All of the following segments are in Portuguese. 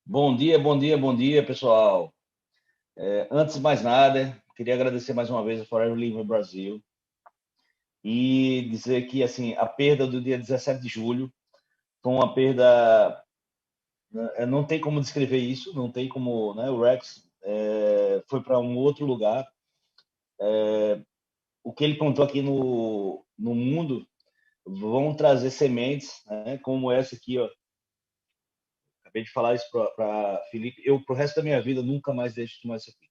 Bom dia, bom dia, bom dia, pessoal. Antes de mais nada, queria agradecer mais uma vez a Forever Living Brasil e dizer que assim a perda do dia 17 de julho foi uma perda, não tem como descrever isso, não tem como, né? O Rex foi para um outro lugar. O que ele plantou aqui no mundo vão trazer sementes, né? Como essa aqui, ó. Acabei de falar isso para Felipe. Eu, pro resto da minha vida, nunca mais deixo de tomar isso aqui.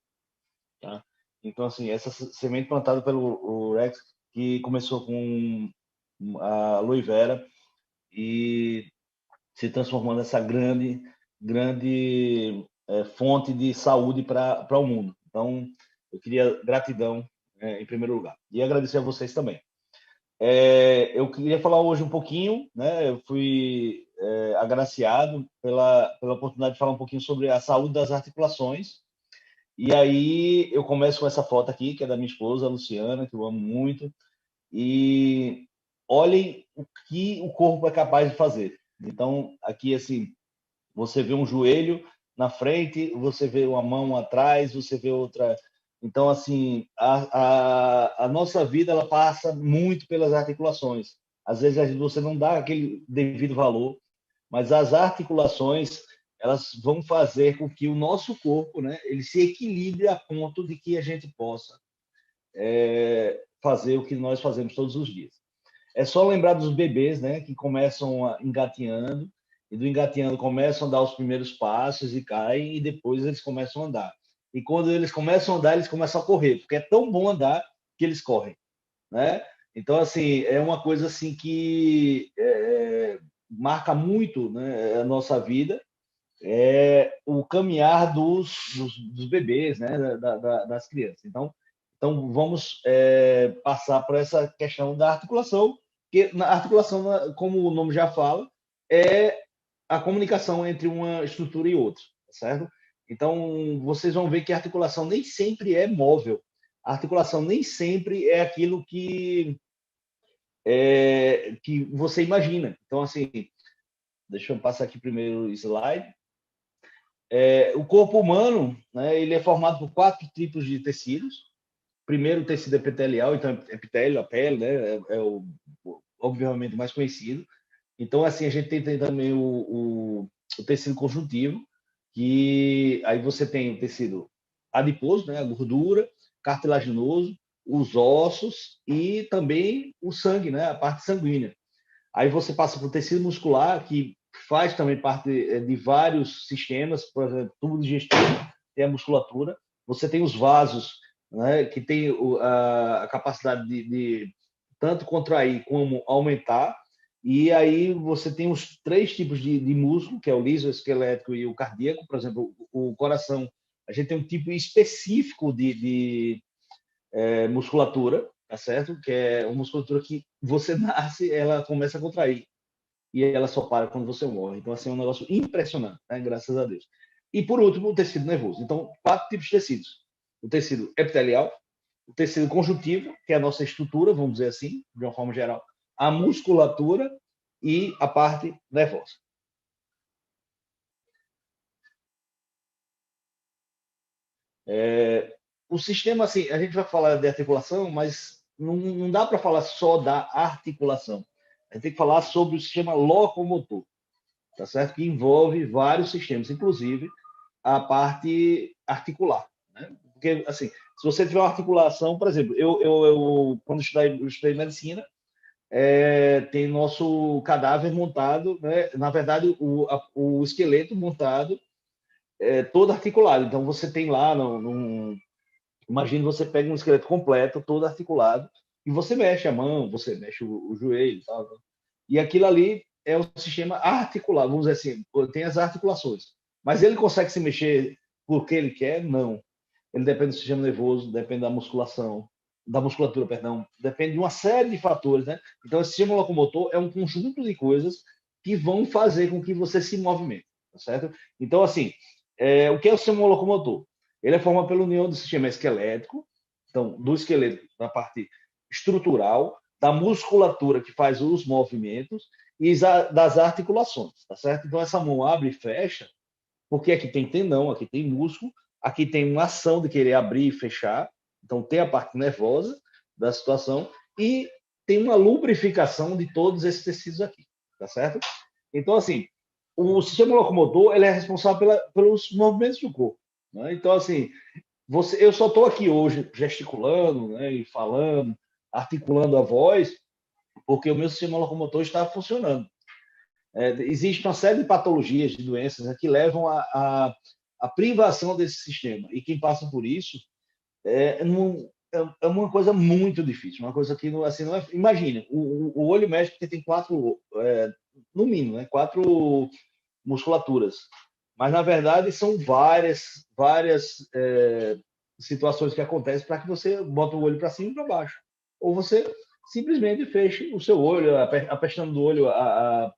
Tá? Então, assim, essa semente plantada pelo o Rex, que começou com a aloe vera e se transformando nessa grande fonte de saúde para o mundo. Então, eu queria gratidão em primeiro lugar e agradecer a vocês também. Eu queria falar hoje um pouquinho, né? Eu fui agraciado pela oportunidade de falar um pouquinho sobre a saúde das articulações. E aí eu começo com essa foto aqui, que é da minha esposa, a Luciana, que eu amo muito. E olhem o que o corpo é capaz de fazer. Então, aqui, assim, você vê um joelho na frente, você vê uma mão atrás, você vê outra. Então, assim, a nossa vida ela passa muito pelas articulações. Às vezes você não dá aquele devido valor, mas as articulações elas vão fazer com que o nosso corpo, né, ele se equilibre a ponto de que a gente possa fazer o que nós fazemos todos os dias. É só lembrar dos bebês, né, que começam engateando e do engateando começam a dar os primeiros passos e caem e depois eles começam a andar. E quando eles começam a andar, eles começam a correr, porque é tão bom andar que eles correm, né? Então assim é uma coisa assim que marca muito, né, a nossa vida, o caminhar dos bebês, né, das crianças. Então vamos passar por essa questão da articulação, que na articulação, como o nome já fala, é a comunicação entre uma estrutura e outra, certo? Então vocês vão ver que a articulação nem sempre é móvel. A articulação nem sempre é aquilo que você imagina. Então, assim, deixa eu passar aqui primeiro o slide. O corpo humano, né, ele é formado por 4 tipos de tecidos. Primeiro, o tecido epitelial, então epitélio, a pele, né, obviamente mais conhecido. Então, assim, a gente tem também o tecido conjuntivo, que aí você tem o tecido adiposo, né, a gordura, cartilaginoso, os ossos e também o sangue, né, a parte sanguínea. Aí você passa para o tecido muscular, que faz também parte de vários sistemas, por exemplo, tubo digestivo, tem a musculatura. Você tem os vasos, né, que tem a capacidade de tanto contrair como aumentar. E aí você tem os 3 tipos de músculo, que é o liso, o esquelético e o cardíaco. Por exemplo, o coração, a gente tem um tipo específico de musculatura, tá certo? Que é uma musculatura que você nasce, ela começa a contrair e ela só para quando você morre. Então, assim, é um negócio impressionante, né? Graças a Deus. E, por último, o tecido nervoso. Então, 4 tipos de tecidos. O tecido epitelial, o tecido conjuntivo, que é a nossa estrutura, vamos dizer assim, de uma forma geral, a musculatura e a parte nervosa. O sistema, assim, a gente vai falar de articulação, mas não dá para falar só da articulação. A gente tem que falar sobre o sistema locomotor, tá certo? Que envolve vários sistemas, inclusive a parte articular, né? Porque, assim, se você tiver uma articulação, por exemplo, eu quando eu estudei medicina, tem nosso cadáver montado, né? Na verdade, o esqueleto montado todo articulado. Então, você tem lá, imagine você pega um esqueleto completo, todo articulado, e você mexe a mão, você mexe o joelho e tal. E aquilo ali é o sistema articular, vamos dizer assim, tem as articulações. Mas ele consegue se mexer porque ele quer? Não. Ele depende do sistema nervoso, depende da musculatura, perdão, depende de uma série de fatores, né? Então, esse sistema locomotor é um conjunto de coisas que vão fazer com que você se movimente, tá certo? Então, assim, o que é o sistema locomotor? Ele é formado pela união do sistema esquelético, então, do esqueleto, da parte estrutural, da musculatura que faz os movimentos e das articulações, tá certo? Então, essa mão abre e fecha porque aqui tem tendão, aqui tem músculo, aqui tem uma ação de querer abrir e fechar, então tem a parte nervosa da situação e tem uma lubrificação de todos esses tecidos aqui, tá certo? Então, assim, o sistema locomotor ele é responsável pelos movimentos do corpo, né? Então, assim, eu só estou aqui hoje gesticulando, né, e falando, articulando a voz, porque o meu sistema locomotor está funcionando. Existe uma série de patologias, de doenças, né, que levam à privação desse sistema. E quem passa por isso é uma coisa muito difícil, uma coisa que assim, não é. Imagine, o olho médico tem quatro, no mínimo, né, quatro musculaturas. Mas, na verdade, são várias situações que acontecem para que você bota o olho para cima e para baixo. Ou você simplesmente feche o seu olho, a pestana do olho, a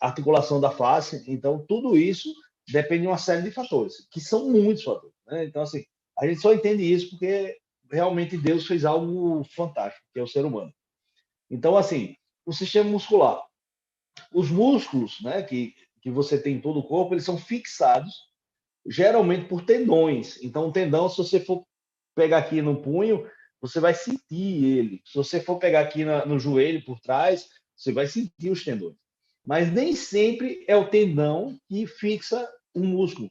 articulação da face. Então, tudo isso depende de uma série de fatores, que são muitos fatores, né? Então, assim, a gente só entende isso porque realmente Deus fez algo fantástico, que é o ser humano. Então, assim, o sistema muscular, os músculos, né, que você tem em todo o corpo, eles são fixados geralmente por tendões. Então, o tendão, se você for pegar aqui no punho, você vai sentir ele. Se você for pegar aqui no joelho por trás, você vai sentir os tendões. Mas nem sempre é o tendão que fixa o músculo.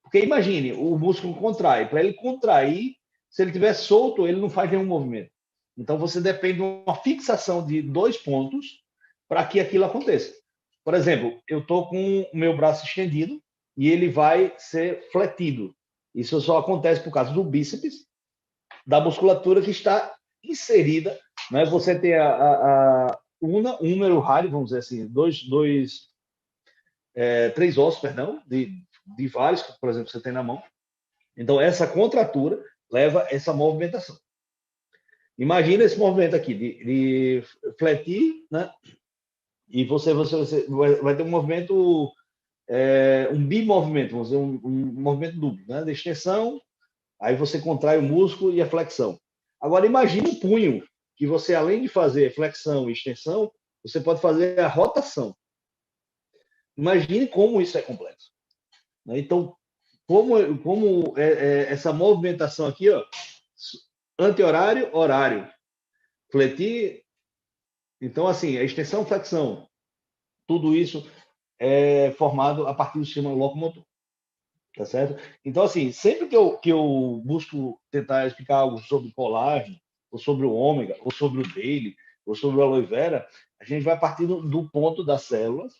Porque imagine, o músculo contrai. Para ele contrair, se ele estiver solto, ele não faz nenhum movimento. Então você depende de uma fixação de dois pontos para que aquilo aconteça. Por exemplo, eu estou com o meu braço estendido e ele vai ser fletido. Isso só acontece por causa do bíceps, da musculatura que está inserida. Né? Você tem um número rádio, vamos dizer assim, três ossos, perdão, de vários, que, por exemplo, você tem na mão. Então, essa contratura leva essa movimentação. Imagina esse movimento aqui, de fletir, né? E você vai ter um movimento, um bimovimento, vamos dizer, um movimento duplo, né? De extensão, aí você contrai o músculo e a flexão. Agora, imagine o punho, que você, além de fazer flexão e extensão, você pode fazer a rotação. Imagine como isso é complexo. Então, como essa movimentação aqui, ó, anti-horário, horário, fletir, então, assim, a extensão, flexão, tudo isso é formado a partir do sistema locomotor, tá certo? Então, assim, sempre que eu busco tentar explicar algo sobre colágeno, ou sobre o ômega, ou sobre o daily, ou sobre o aloe vera, a gente vai partir do ponto das células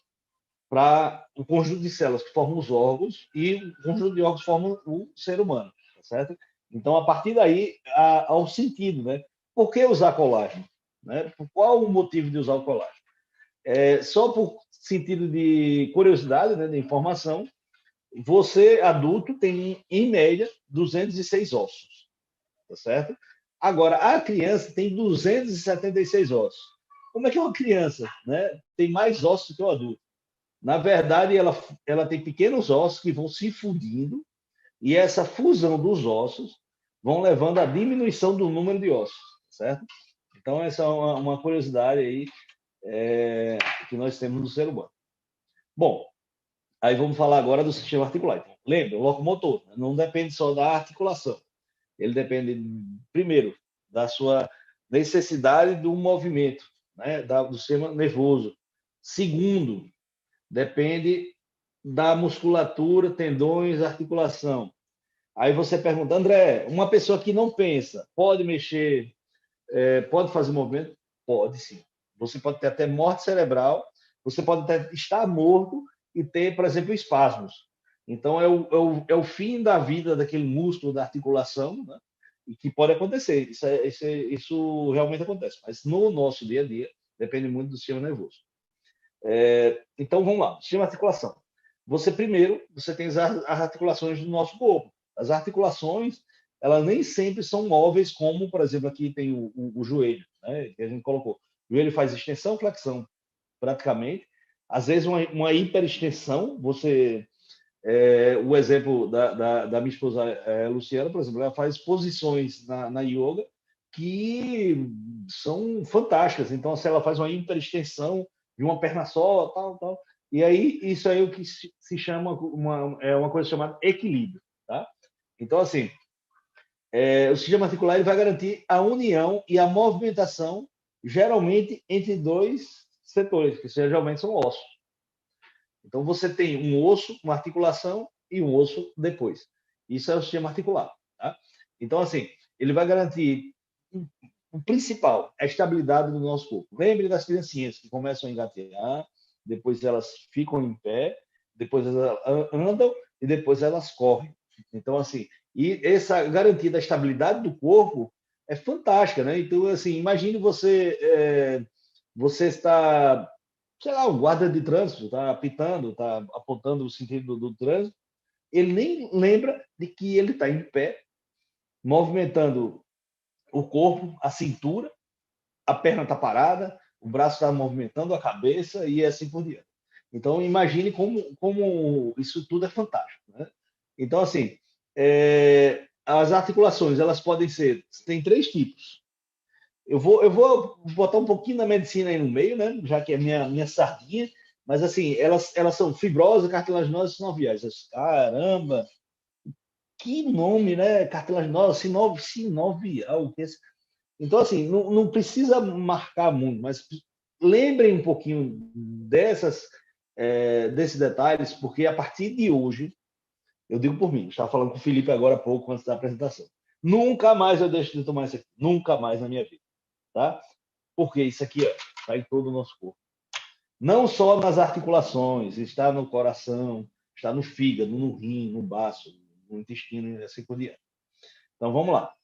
para o conjunto de células que formam os órgãos e o conjunto de órgãos que formam o ser humano, tá certo? Então, a partir daí, há um sentido, né? Por que usar colágeno? Né? Qual o motivo de usar o colágeno? Só por sentido de curiosidade, né, de informação, você, adulto, tem, em média, 206 ossos, tá certo? Agora, a criança tem 276 ossos. Como é que uma criança, né, tem mais ossos que o adulto? Na verdade, ela tem pequenos ossos que vão se fundindo e essa fusão dos ossos vão levando à diminuição do número de ossos, certo? Então, essa é uma curiosidade aí que nós temos no ser humano. Bom, aí vamos falar agora do sistema articular. Então, lembra, o locomotor não depende só da articulação. Ele depende, primeiro, da sua necessidade do movimento, né, do sistema nervoso. Segundo, depende da musculatura, tendões, articulação. Aí você pergunta, André, uma pessoa que não pensa, pode mexer, pode fazer movimento? Pode sim. Você pode ter até morte cerebral, você pode até estar morto e ter, por exemplo, espasmos. Então, é o fim da vida daquele músculo da articulação, né? E que pode acontecer. Isso realmente acontece. Mas no nosso dia a dia, depende muito do sistema nervoso. Então, vamos lá. Sistema de articulação. Você tem as articulações do nosso corpo. As articulações, elas nem sempre são móveis, como, por exemplo, aqui tem o joelho, né, que a gente colocou. O joelho faz extensão, flexão, praticamente. Às vezes, uma hiperextensão, o exemplo da minha esposa Luciana, por exemplo, ela faz posições na yoga que são fantásticas. Então, se ela faz uma hiperextensão de uma perna só, tal, tal, E aí, isso aí é o que se chama uma coisa chamada equilíbrio, tá? Então, assim, o sistema articular ele vai garantir a união e a movimentação, geralmente entre dois setores, que geralmente são ossos. Então, você tem um osso, uma articulação e um osso depois. Isso é o sistema articular. Tá? Então, assim, ele vai garantir o principal, a estabilidade do nosso corpo. Lembre das criancinhas que começam a engatear, depois elas ficam em pé, depois elas andam e depois elas correm. Então, assim, e essa garantia da estabilidade do corpo é fantástica, né? Então, assim, imagine você está, sei lá, um guarda de trânsito, está apitando, está apontando o sentido do trânsito, ele nem lembra de que ele está em pé, movimentando o corpo, a cintura, a perna está parada, o braço está movimentando a cabeça e assim por diante. Então, imagine como isso tudo é fantástico. Né? Então, assim, as articulações, elas podem ser, tem três tipos. Eu vou botar um pouquinho da medicina aí no meio, né? Já que é minha sardinha, mas assim, elas são fibrosas, cartilaginosas e sinoviais. Caramba, que nome, né? Cartilaginosa, sinovial. Então, assim, não precisa marcar muito, mas lembrem um pouquinho desses detalhes, porque a partir de hoje, eu digo por mim, estava falando com o Felipe agora há pouco, antes da apresentação. Nunca mais eu deixo de tomar isso aqui. Nunca mais na minha vida. Tá? Porque isso aqui está em todo o nosso corpo. Não só nas articulações, está no coração, está no fígado, no rim, no baço, no intestino e assim por diante. Então, vamos lá.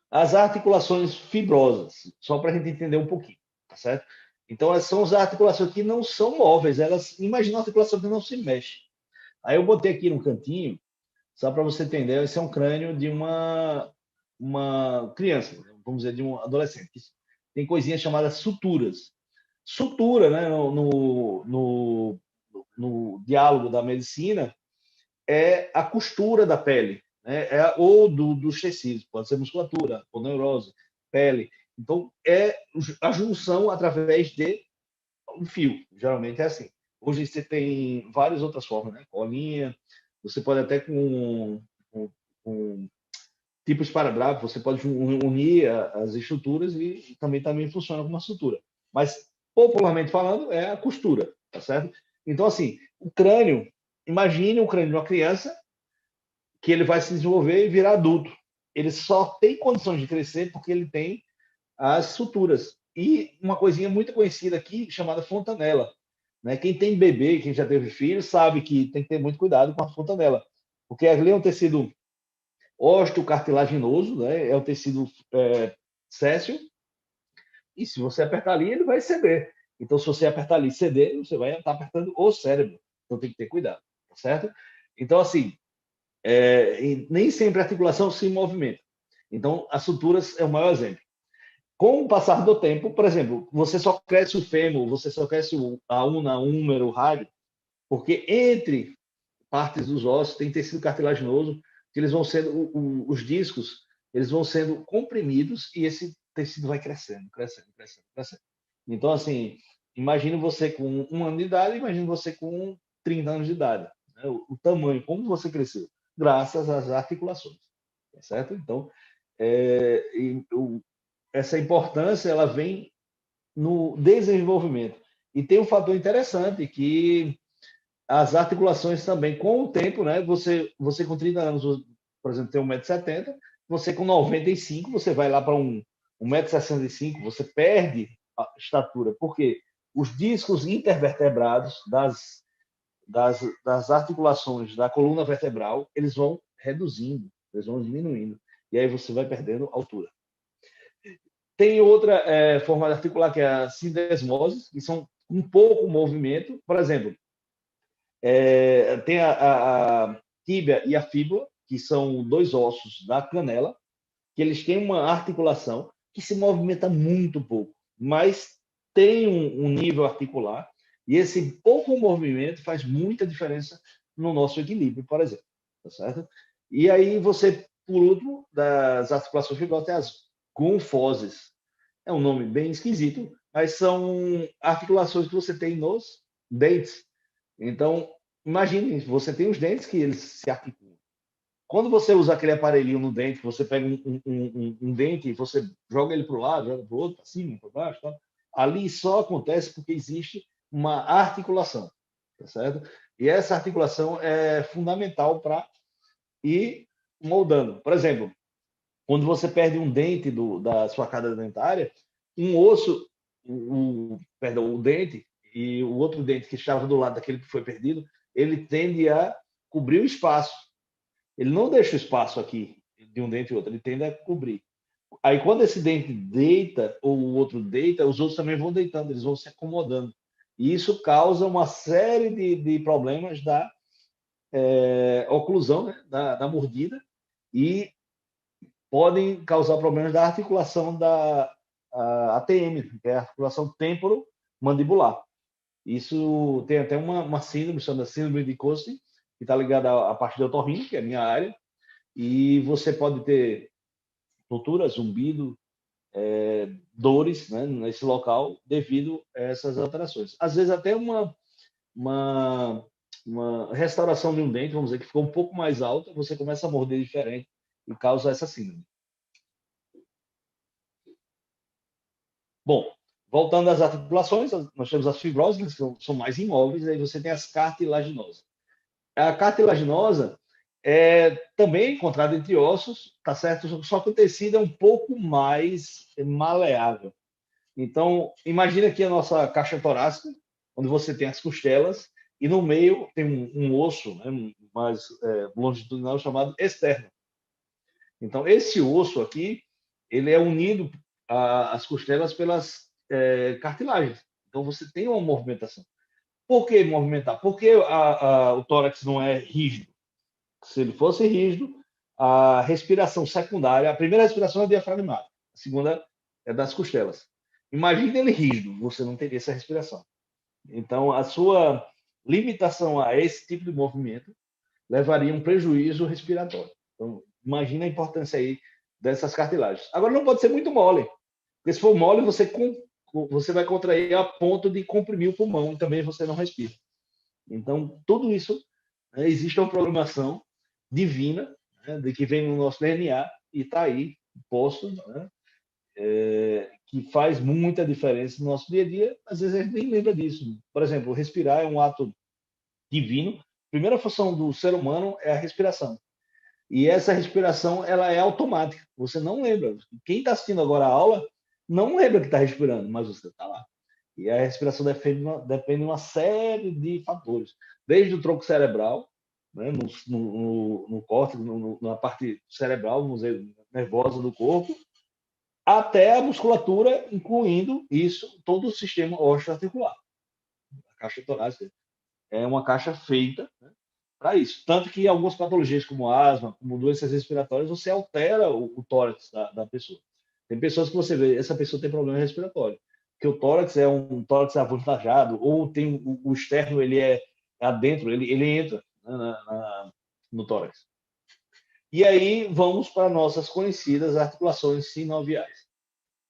As articulações fibrosas, só para a gente entender um pouquinho, tá certo? Então, elas são as articulações que não são móveis, imagina uma articulação que não se mexe. Aí eu botei aqui no cantinho, só para você entender, esse é um crânio de uma criança, vamos dizer, de um adolescente. Tem coisinhas chamadas suturas. Sutura, né, no diálogo da medicina, é a costura da pele, né? Ou dos tecidos, pode ser musculatura, ou neurose, pele. Então, é a junção através de um fio, geralmente é assim. Hoje você tem várias outras formas, né? Colinha, você pode até com tipos esparadrapo, você pode unir as estruturas e também funciona como uma sutura. Mas, popularmente falando, é a costura, tá certo? Então, assim, o crânio, imagine o crânio de uma criança que ele vai se desenvolver e virar adulto. Ele só tem condições de crescer porque ele tem as suturas. E uma coisinha muito conhecida aqui, chamada fontanela. Né? Quem tem bebê, quem já teve filho, sabe que tem que ter muito cuidado com a fontanela. Porque ali é um tecido osteocartilaginoso, né? É um tecido céssio, e se você apertar ali, ele vai ceder. Então, se você apertar ali e ceder, você vai estar apertando o cérebro. Então, tem que ter cuidado, tá certo? Então, assim, nem sempre a articulação se movimenta. Então, as suturas é o maior exemplo. Com o passar do tempo, por exemplo, você só cresce o fêmur, você só cresce a una, húmero, o rádio, porque entre partes dos ossos tem tecido cartilaginoso, que eles vão sendo, os discos, eles vão sendo comprimidos e esse tecido vai crescendo, crescendo, crescendo, crescendo. Então, assim, imagine você com 1 ano de idade, imagine você com 30 anos de idade. Né? O tamanho, como você cresceu, graças às articulações, tá certo? Então, essa importância, ela vem no desenvolvimento. E tem um fator interessante que as articulações também, com o tempo, né? Você com 30 anos, por exemplo, tem 1,70 m, você com 95, você vai lá para 1,65 m, você perde a estatura, porque os discos intervertebrados das articulações da coluna vertebral, eles vão reduzindo, eles vão diminuindo, e aí você vai perdendo altura. Tem outra forma de articular, que é a sindesmose, que são um pouco movimento. Por exemplo, tem a tíbia e a fíbula, que são dois ossos da canela, que eles têm uma articulação que se movimenta muito pouco, mas tem um nível articular, e esse pouco movimento faz muita diferença no nosso equilíbrio, por exemplo. Tá certo? E aí você, por último, das articulações fibrosas, tem as gonfoses. É um nome bem esquisito, mas são articulações que você tem nos dentes. Então, imagine, você tem os dentes que eles se articulam. Quando você usa aquele aparelhinho no dente, você pega um dente e você joga ele para o lado, joga para o outro, para cima, para baixo, tá? Ali só acontece porque existe uma articulação, tá certo? E essa articulação é fundamental para ir moldando. Por exemplo, quando você perde um dente da sua cárie dentária, um osso, perdão, o dente e o outro dente que estava do lado daquele que foi perdido, ele tende a cobrir o espaço. Ele não deixa o espaço aqui de um dente e outro, ele tende a cobrir. Aí, quando esse dente deita ou o outro deita, os outros também vão deitando, eles vão se acomodando. E isso causa uma série de problemas da oclusão, né? da mordida, e podem causar problemas da articulação da ATM, que é a articulação temporomandibular. Isso tem até uma síndrome, chamada síndrome de Costa, que está ligada à parte do otorrino, que é a minha área, e você pode ter tontura, zumbido, dores, né, nesse local devido a essas alterações. Às vezes até uma, uma restauração de um dente, vamos dizer, que ficou um pouco mais alta, você começa a morder diferente e causa essa síndrome. Bom, voltando às articulações, nós temos as fibrosas, que são mais imóveis, aí você tem as cartilaginosas. A cartilaginosa é também encontrada entre ossos, tá certo? Só que o tecido é um pouco mais maleável. Então, imagina aqui a nossa caixa torácica, onde você tem as costelas, e no meio tem um osso, né, mais longitudinal, chamado externo. Então, esse osso aqui, ele é unido às costelas pelas cartilagens. Então, você tem uma movimentação. Por que movimentar? Porque o tórax não é rígido. Se ele fosse rígido, a respiração secundária, a primeira respiração é diafragmática, a segunda é das costelas. Imagine ele rígido, você não teria essa respiração. Então, a sua limitação a esse tipo de movimento levaria a um prejuízo respiratório. Então, imagina a importância aí dessas cartilagens. Agora, não pode ser muito mole, porque se for mole, você vai contrair a ponto de comprimir o pulmão e também você não respira. Então, tudo isso, existe uma programação divina, né, de que vem no nosso DNA e está aí posto, né, que faz muita diferença no nosso dia a dia. Às vezes a gente nem lembra disso. Por exemplo, respirar é um ato divino. A primeira função do ser humano é a respiração. E essa respiração ela é automática. Você não lembra. Quem está assistindo agora a aula não lembra que está respirando, mas você está lá. E a respiração depende de uma série de fatores, desde o tronco cerebral, né, no córtex, na parte cerebral, vamos dizer, nervosa do corpo, até a musculatura, incluindo isso, todo o sistema osteoarticular. A caixa torácica é uma caixa feita, né, para isso. Tanto que algumas patologias, como asma, como doenças respiratórias, você altera o tórax da pessoa. Tem pessoas que você vê, essa pessoa tem problema respiratório, que o tórax é um tórax avantajado, ou tem o externo, ele é adentro, ele entra, né, no tórax. E aí vamos para nossas conhecidas articulações sinoviais.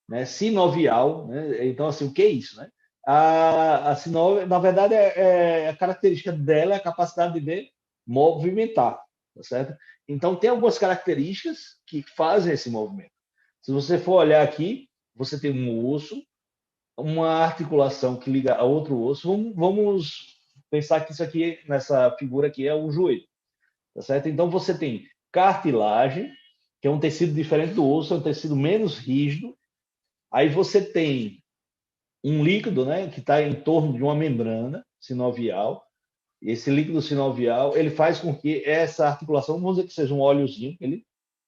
Né? Sinovial, né? Então, assim, o que é isso? Né? A sinovia, na verdade, a característica dela é a capacidade de movimentar, tá certo? Então, tem algumas características que fazem esse movimento. Se você for olhar aqui, você tem um osso, uma articulação que liga a outro osso. Vamos pensar que isso aqui, nessa figura aqui, é o joelho, tá certo? Então, você tem cartilagem, que é um tecido diferente do osso, é um tecido menos rígido. Aí você tem um líquido, né, que está em torno de uma membrana sinovial. E esse líquido sinovial, ele faz com que essa articulação, vamos dizer que seja um óleozinho, ele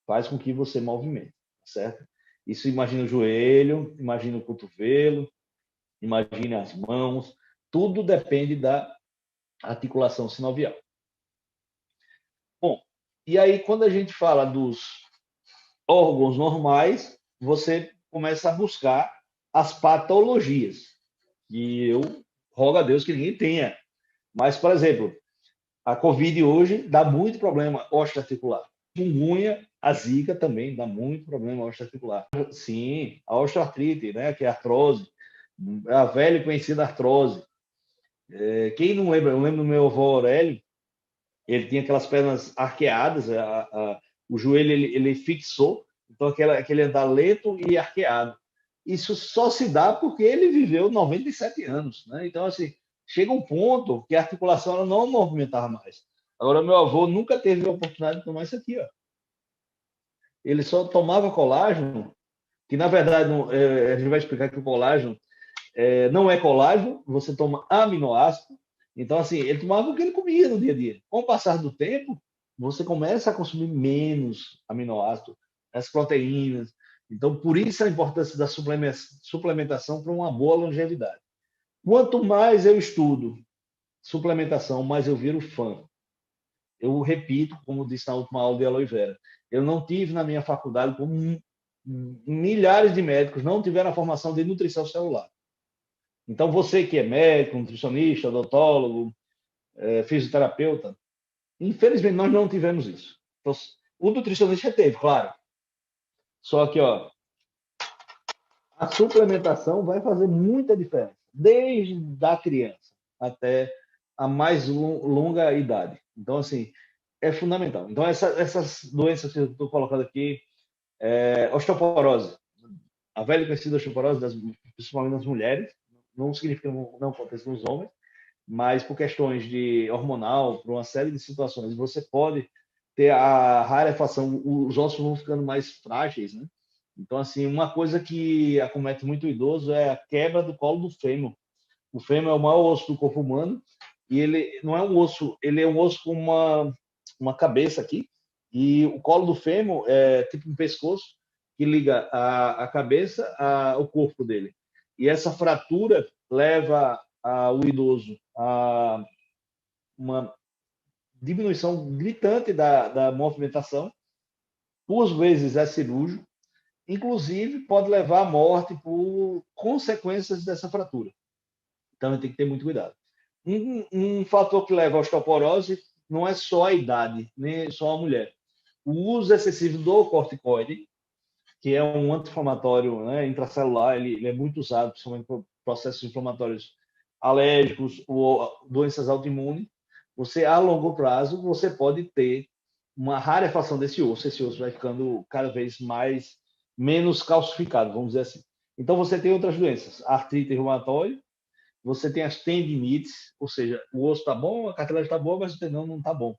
faz com que você movimente, certo? Isso imagina o joelho, imagina o cotovelo, imagina as mãos, tudo depende da articulação sinovial. Bom, e aí quando a gente fala dos órgãos normais, você começa a buscar as patologias, que eu rogo a Deus que ninguém tenha. Mas, por exemplo, a Covid hoje dá muito problema osteoarticular. Chikungunya, a Zika também dá muito problema osteoarticular. Sim, a osteoartrite, né, que é a artrose. a velha e conhecida artrose. Quem não lembra, eu lembro do meu avô Aurélio, ele tinha aquelas pernas arqueadas, o joelho ele fixou, então aquele andar lento e arqueado. Isso só se dá porque ele viveu 97 anos, né? Então, assim, chega um ponto que a articulação ela não movimentava mais. Agora, meu avô nunca teve a oportunidade de tomar isso aqui, ó. Ele só tomava colágeno, que na verdade, a gente vai explicar que o colágeno não é colágeno, você toma aminoácido. Então, assim, ele tomava o que ele comia no dia a dia. Com o passar do tempo, você começa a consumir menos aminoácido, as proteínas. Então, por isso a importância da suplementação para uma boa longevidade. Quanto mais eu estudo suplementação, mais eu viro fã. Eu repito, como disse na última aula de aloe vera, eu não tive na minha faculdade, como milhares de médicos não tiveram a formação de nutrição celular. Então, você que é médico, nutricionista, odontólogo, fisioterapeuta, infelizmente nós não tivemos isso. Então, o nutricionista teve, claro. Só que, ó, a suplementação vai fazer muita diferença, desde a criança até a mais longa idade. Então, assim, é fundamental. Então, essas doenças que eu estou colocando aqui, osteoporose, a velha conhecida osteoporose, principalmente nas mulheres, não significa que não aconteça nos homens, mas por questões de hormonal, por uma série de situações, você pode ter a rarefação, os ossos vão ficando mais frágeis, né? Então, assim, uma coisa que acomete muito o idoso é a quebra do colo do fêmur. O fêmur é o maior osso do corpo humano e ele não é um osso, ele é um osso com uma cabeça aqui e o colo do fêmur é tipo um pescoço que liga a cabeça ao corpo dele. E essa fratura leva o idoso a uma diminuição gritante da movimentação, por vezes é cirúrgico, inclusive pode levar à morte por consequências dessa fratura. Então, a gente tem que ter muito cuidado. Um fator que leva à osteoporose não é só a idade, nem só a mulher. O uso excessivo do corticoide, que é um anti-inflamatório, né, intracelular, ele é muito usado, principalmente por processos inflamatórios alérgicos ou doenças autoimunes. Você, a longo prazo, você pode ter uma rarefação desse osso. Esse osso vai ficando cada vez menos calcificado, vamos dizer assim. Então, você tem outras doenças, artrite reumatoide, você tem as tendinites, ou seja, o osso está bom, a cartilagem está boa, mas o tendão não está bom.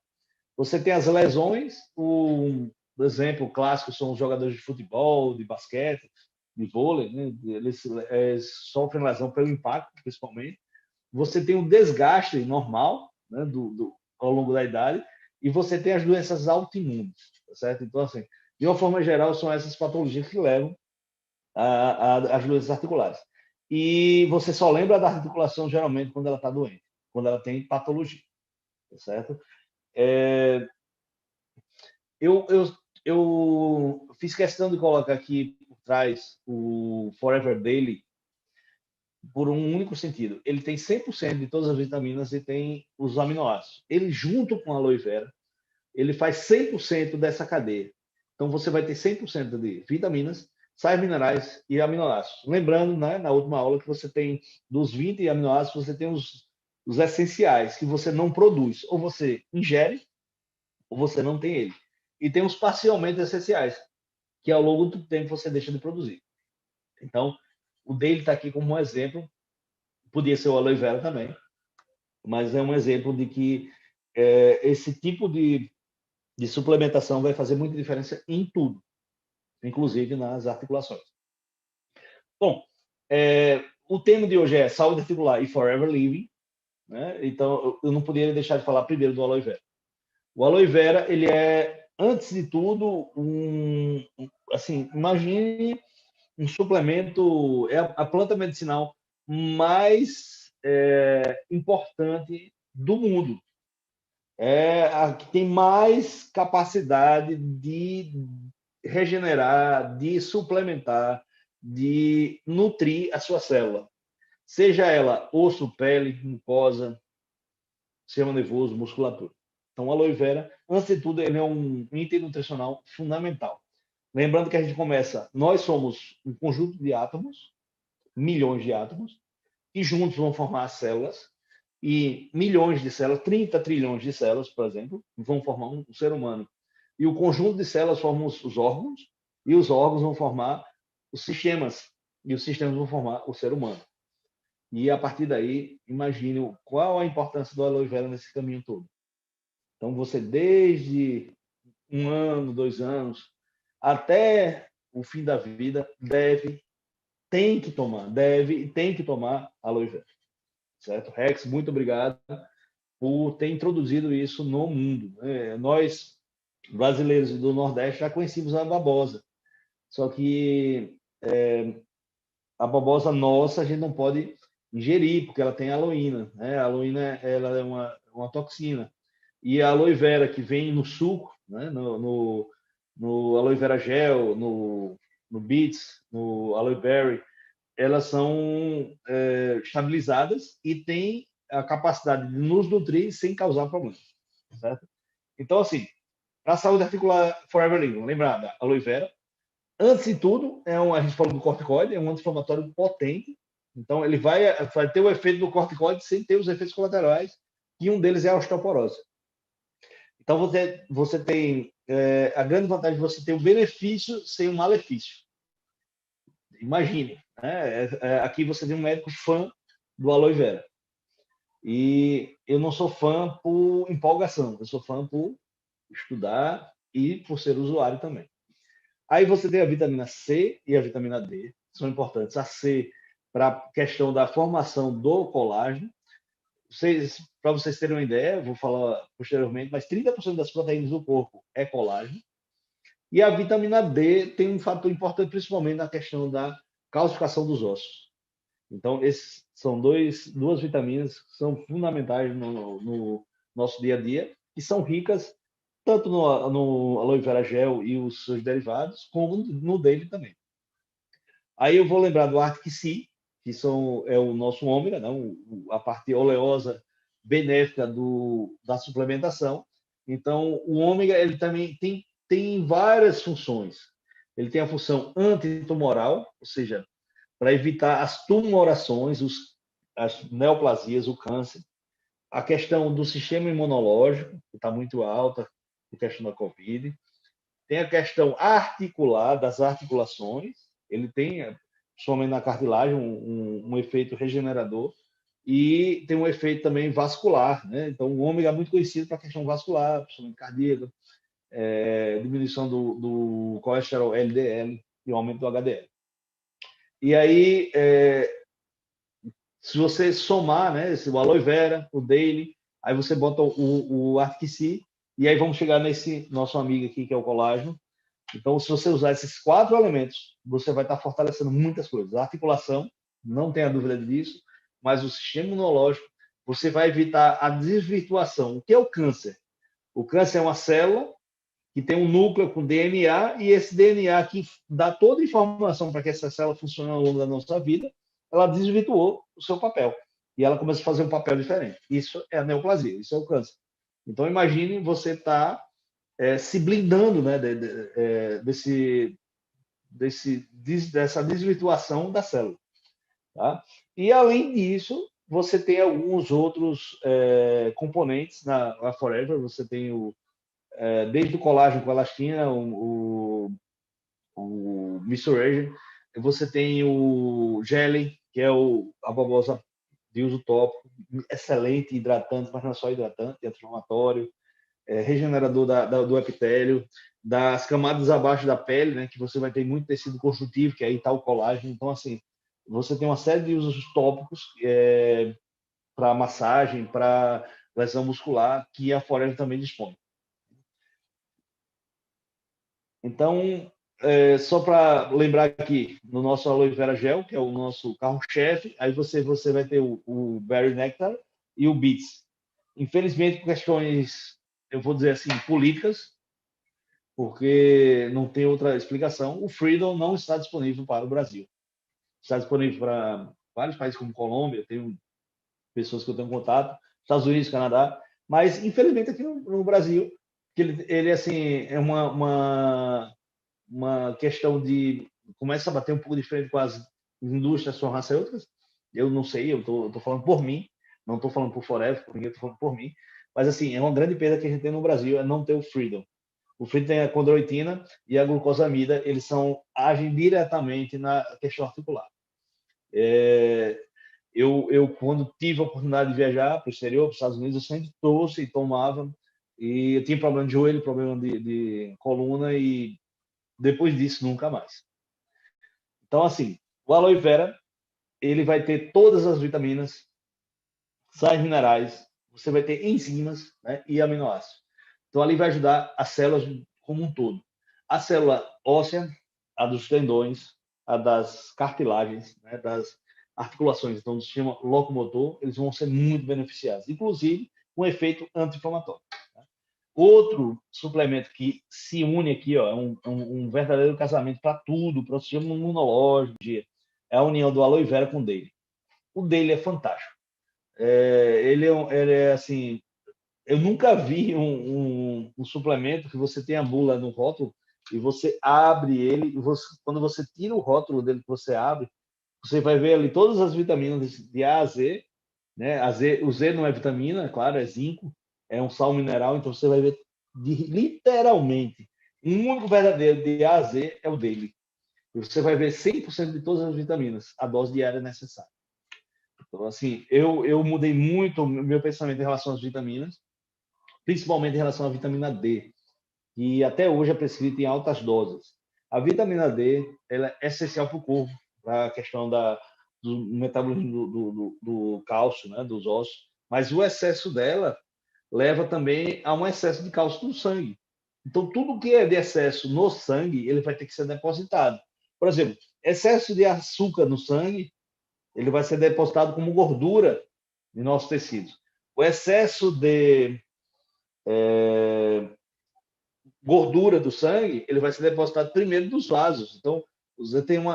Você tem as lesões, o exemplo clássico são os jogadores de futebol, de basquete, de vôlei, né? Eles sofrem lesão pelo impacto, principalmente. Você tem o desgaste normal, né, ao longo da idade, e você tem as doenças autoimunes, tá certo? Então, assim, de uma forma geral, são essas patologias que levam às doenças articulares. E você só lembra da articulação, geralmente, quando ela está doente, quando ela tem patologia, tá certo? Eu fiz questão de colocar aqui por trás o Forever Daily por um único sentido. Ele tem 100% de todas as vitaminas e tem os aminoácidos. Ele, junto com a aloe vera, ele faz 100% dessa cadeia. Então, você vai ter 100% de vitaminas, sais minerais e aminoácidos. Lembrando, né, na última aula, que você tem, dos 20 aminoácidos, você tem os essenciais, que você não produz. Ou você ingere, ou você não tem ele. E tem os parcialmente essenciais, que ao longo do tempo você deixa de produzir. Então, o dele está aqui como um exemplo, podia ser o aloe vera também, mas é um exemplo de que esse tipo de suplementação vai fazer muita diferença em tudo, inclusive nas articulações. Bom, o tema de hoje é saúde articular e forever living, né? Então eu não poderia deixar de falar primeiro do aloe vera. O aloe vera, ele é, antes de tudo, assim, imagine um suplemento, é a planta medicinal mais importante do mundo. É a que tem mais capacidade de regenerar, de suplementar, de nutrir a sua célula. Seja ela osso, pele, mucosa, sistema nervoso, musculatura. Então, a aloe vera, antes de tudo, ele é um item nutricional fundamental. Lembrando que a gente começa, nós somos um conjunto de átomos, milhões de átomos, que juntos vão formar as células, e milhões de células, 30 trilhões de células, por exemplo, vão formar um ser humano. E o conjunto de células formam os órgãos, e os órgãos vão formar os sistemas, e os sistemas vão formar o ser humano. E a partir daí, imagine qual a importância do aloe vera nesse caminho todo. Então, você desde 1 ano, 2 anos, até o fim da vida, tem que tomar aloe vera. Certo? Rex, muito obrigado por ter introduzido isso no mundo. Nós, brasileiros do Nordeste, já conhecíamos a babosa. Só que a babosa nossa a gente não pode ingerir, porque ela tem aloína. Né? A aloína ela é uma toxina. E a aloe vera que vem no suco, né? no aloe vera gel, no beets, no aloe berry, elas são estabilizadas e têm a capacidade de nos nutrir sem causar problemas, certo? Então, assim, para a saúde articular Forever Living, lembrar da aloe vera, antes de tudo, a gente falou do corticoide, é um anti-inflamatório potente, então ele vai ter o efeito do corticoide sem ter os efeitos colaterais, e um deles é a osteoporose. Então, você tem a grande vantagem de você ter o benefício sem o malefício. Imagine, né? Aqui você tem um médico fã do aloe vera. E eu não sou fã por empolgação, eu sou fã por estudar e por ser usuário também. Aí você tem a vitamina C e a vitamina D, são importantes. A C para a questão da formação do colágeno. Para vocês terem uma ideia, vou falar posteriormente, mas 30% das proteínas do corpo é colágeno. E a vitamina D tem um fator importante, principalmente na questão da calcificação dos ossos. Então, esses são duas vitaminas que são fundamentais no nosso dia a dia e são ricas tanto no aloe vera gel e os seus derivados, como no dele também. Aí eu vou lembrar do Arctic Sea, que é o nosso ômega, não? A parte oleosa benéfica da suplementação. Então, o ômega ele também tem várias funções. Ele tem a função antitumoral, ou seja, para evitar as tumorações, as neoplasias, o câncer. A questão do sistema imunológico, que está muito alta, a questão da Covid. Tem a questão articular, das articulações. Ele tem, somente na cartilagem, um efeito regenerador. E tem um efeito também vascular. Né? Então, o ômega é muito conhecido para a questão vascular, principalmente cardíaca, diminuição do colesterol LDL e aumento do HDL. E aí, se você somar, né, o aloe vera, o daily, aí você bota o Arctic Sea, e aí vamos chegar nesse nosso amigo aqui, que é o colágeno. Então, se você usar esses 4 elementos, você vai estar fortalecendo muitas coisas. A articulação, não tenha dúvida disso, mas o sistema imunológico, você vai evitar a desvirtuação. O que é o câncer? O câncer é uma célula que tem um núcleo com DNA, e esse DNA que dá toda a informação para que essa célula funcione ao longo da nossa vida, ela desvirtuou o seu papel. E ela começa a fazer um papel diferente. Isso é a neoplasia, isso é o câncer. Então, imagine você estar se blindando, né, dessa desvirtuação da célula. Tá? E, além disso, você tem alguns outros componentes na Forever. Você tem desde o colágeno com elastina, o Misturage, você tem o Jelly, que é a babosa de uso tópico, excelente, hidratante, mas não é só hidratante, é anti-inflamatório, regenerador do epitélio, das camadas abaixo da pele, né, que você vai ter muito tecido construtivo, que aí está o colágeno. Então, assim, você tem uma série de usos tópicos para massagem, para lesão muscular, que a Forever também dispõe. Então, só para lembrar aqui, no nosso aloe vera gel, que é o nosso carro-chefe, aí você vai ter o Berry Nectar e o Beets. Infelizmente, por questões, eu vou dizer assim, políticas, porque não tem outra explicação, o Freedom não está disponível para o Brasil. Está disponível para vários países como Colômbia, tenho pessoas que eu tenho contato, Estados Unidos, Canadá, mas infelizmente aqui no Brasil, que ele assim, é uma questão de... começa a bater um pouco de frente indústrias farmacêuticas, eu não sei, eu tô falando por mim, não estou falando por Forever, por ninguém, estou falando por mim, mas assim, é uma grande perda que a gente tem no Brasil, é não ter o Freedom. O Freedom tem a condroitina e a glucosamida, eles agem diretamente na questão articular. Quando tive a oportunidade de viajar para o exterior, para os Estados Unidos, eu sempre trouxe e tomava, e eu tinha problema de joelho, problema de coluna, e depois disso, nunca mais. Então, assim, o aloe vera, ele vai ter todas as vitaminas, sais minerais, você vai ter enzimas, né, e aminoácidos. Então, ali vai ajudar as células como um todo. A célula óssea, a dos tendões, a das cartilagens, né, das articulações, então, do sistema locomotor, eles vão ser muito beneficiados, inclusive com um efeito anti-inflamatório. Tá? Outro suplemento que se une aqui, ó, é um verdadeiro casamento para tudo, para o sistema imunológico, é a união do aloe vera com o daily. O daily é fantástico. Ele é assim, eu nunca vi um suplemento que você tem a bula no rótulo e você abre ele, e quando você tira o rótulo dele que você abre, você vai ver ali todas as vitaminas de A a Z, né? O Z não é vitamina, claro, é zinco, é um sal mineral, então você vai ver literalmente um único verdadeiro de A a Z é o dele. E você vai ver 100% de todas as vitaminas, a dose diária necessária. Então, assim, eu mudei muito o meu pensamento em relação às vitaminas, principalmente em relação à vitamina D, que até hoje é prescrita em altas doses. A vitamina D ela é essencial para o corpo, para a questão do metabolismo do cálcio, né, dos ossos, mas o excesso dela leva também a um excesso de cálcio no sangue. Então, tudo que é de excesso no sangue, ele vai ter que ser depositado. Por exemplo, excesso de açúcar no sangue, ele vai ser depositado como gordura em nossos tecidos. O excesso de gordura do sangue, ele vai ser depositado primeiro nos vasos. Então, você tem um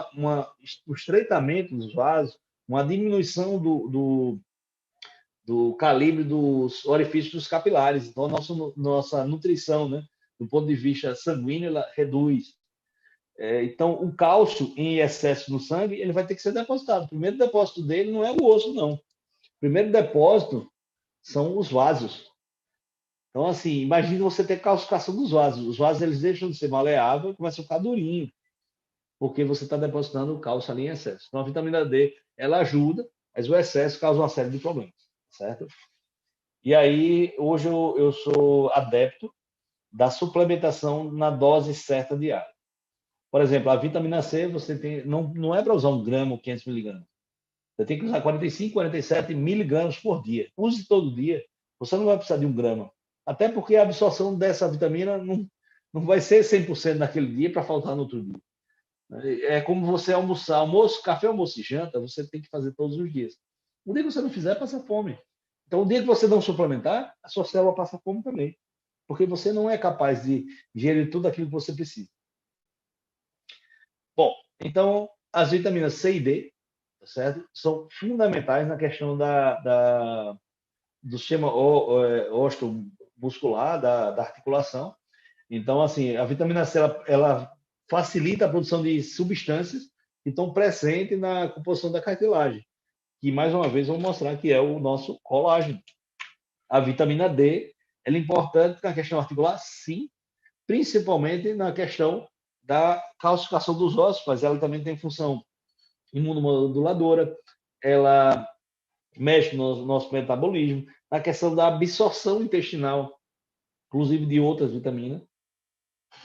estreitamento dos vasos, uma diminuição do calibre dos orifícios dos capilares. Então, a nossa nutrição, né, do ponto de vista sanguíneo, ela reduz. Então, o cálcio em excesso no sangue, ele vai ter que ser depositado. O primeiro depósito dele não é o osso, não. O primeiro depósito são os vasos. Então, assim, imagine você ter calcificação dos vasos. Os vasos, eles deixam de ser maleáveis e começam a ficar durinhos, porque você está depositando o cálcio ali em excesso. Então, a vitamina D, ela ajuda, mas o excesso causa uma série de problemas, certo? E aí, hoje eu sou adepto da suplementação na dose certa diária. Por exemplo, a vitamina C, você tem, não é para usar 1 grama ou 500 miligramas. Você tem que usar 45, 47 miligramas por dia. Use todo dia. Você não vai precisar de 1 grama. Até porque a absorção dessa vitamina não vai ser 100% naquele dia para faltar no outro dia. É como você almoçar. Almoço, café, almoço e janta, você tem que fazer todos os dias. O dia que você não fizer, passa fome. Então, o dia que você não suplementar, a sua célula passa fome também. Porque você não é capaz de gerir tudo aquilo que você precisa. Bom, então, as vitaminas C e D, certo? São fundamentais na questão do sistema osteomuscular, da articulação. Então, assim, a vitamina C, ela facilita a produção de substâncias que estão presentes na composição da cartilagem, que, mais uma vez, vamos mostrar que é o nosso colágeno. A vitamina D, ela é importante na questão articular, sim, principalmente na questão da calcificação dos ossos, mas ela também tem função imunomoduladora, ela mexe no nosso metabolismo, na questão da absorção intestinal, inclusive de outras vitaminas.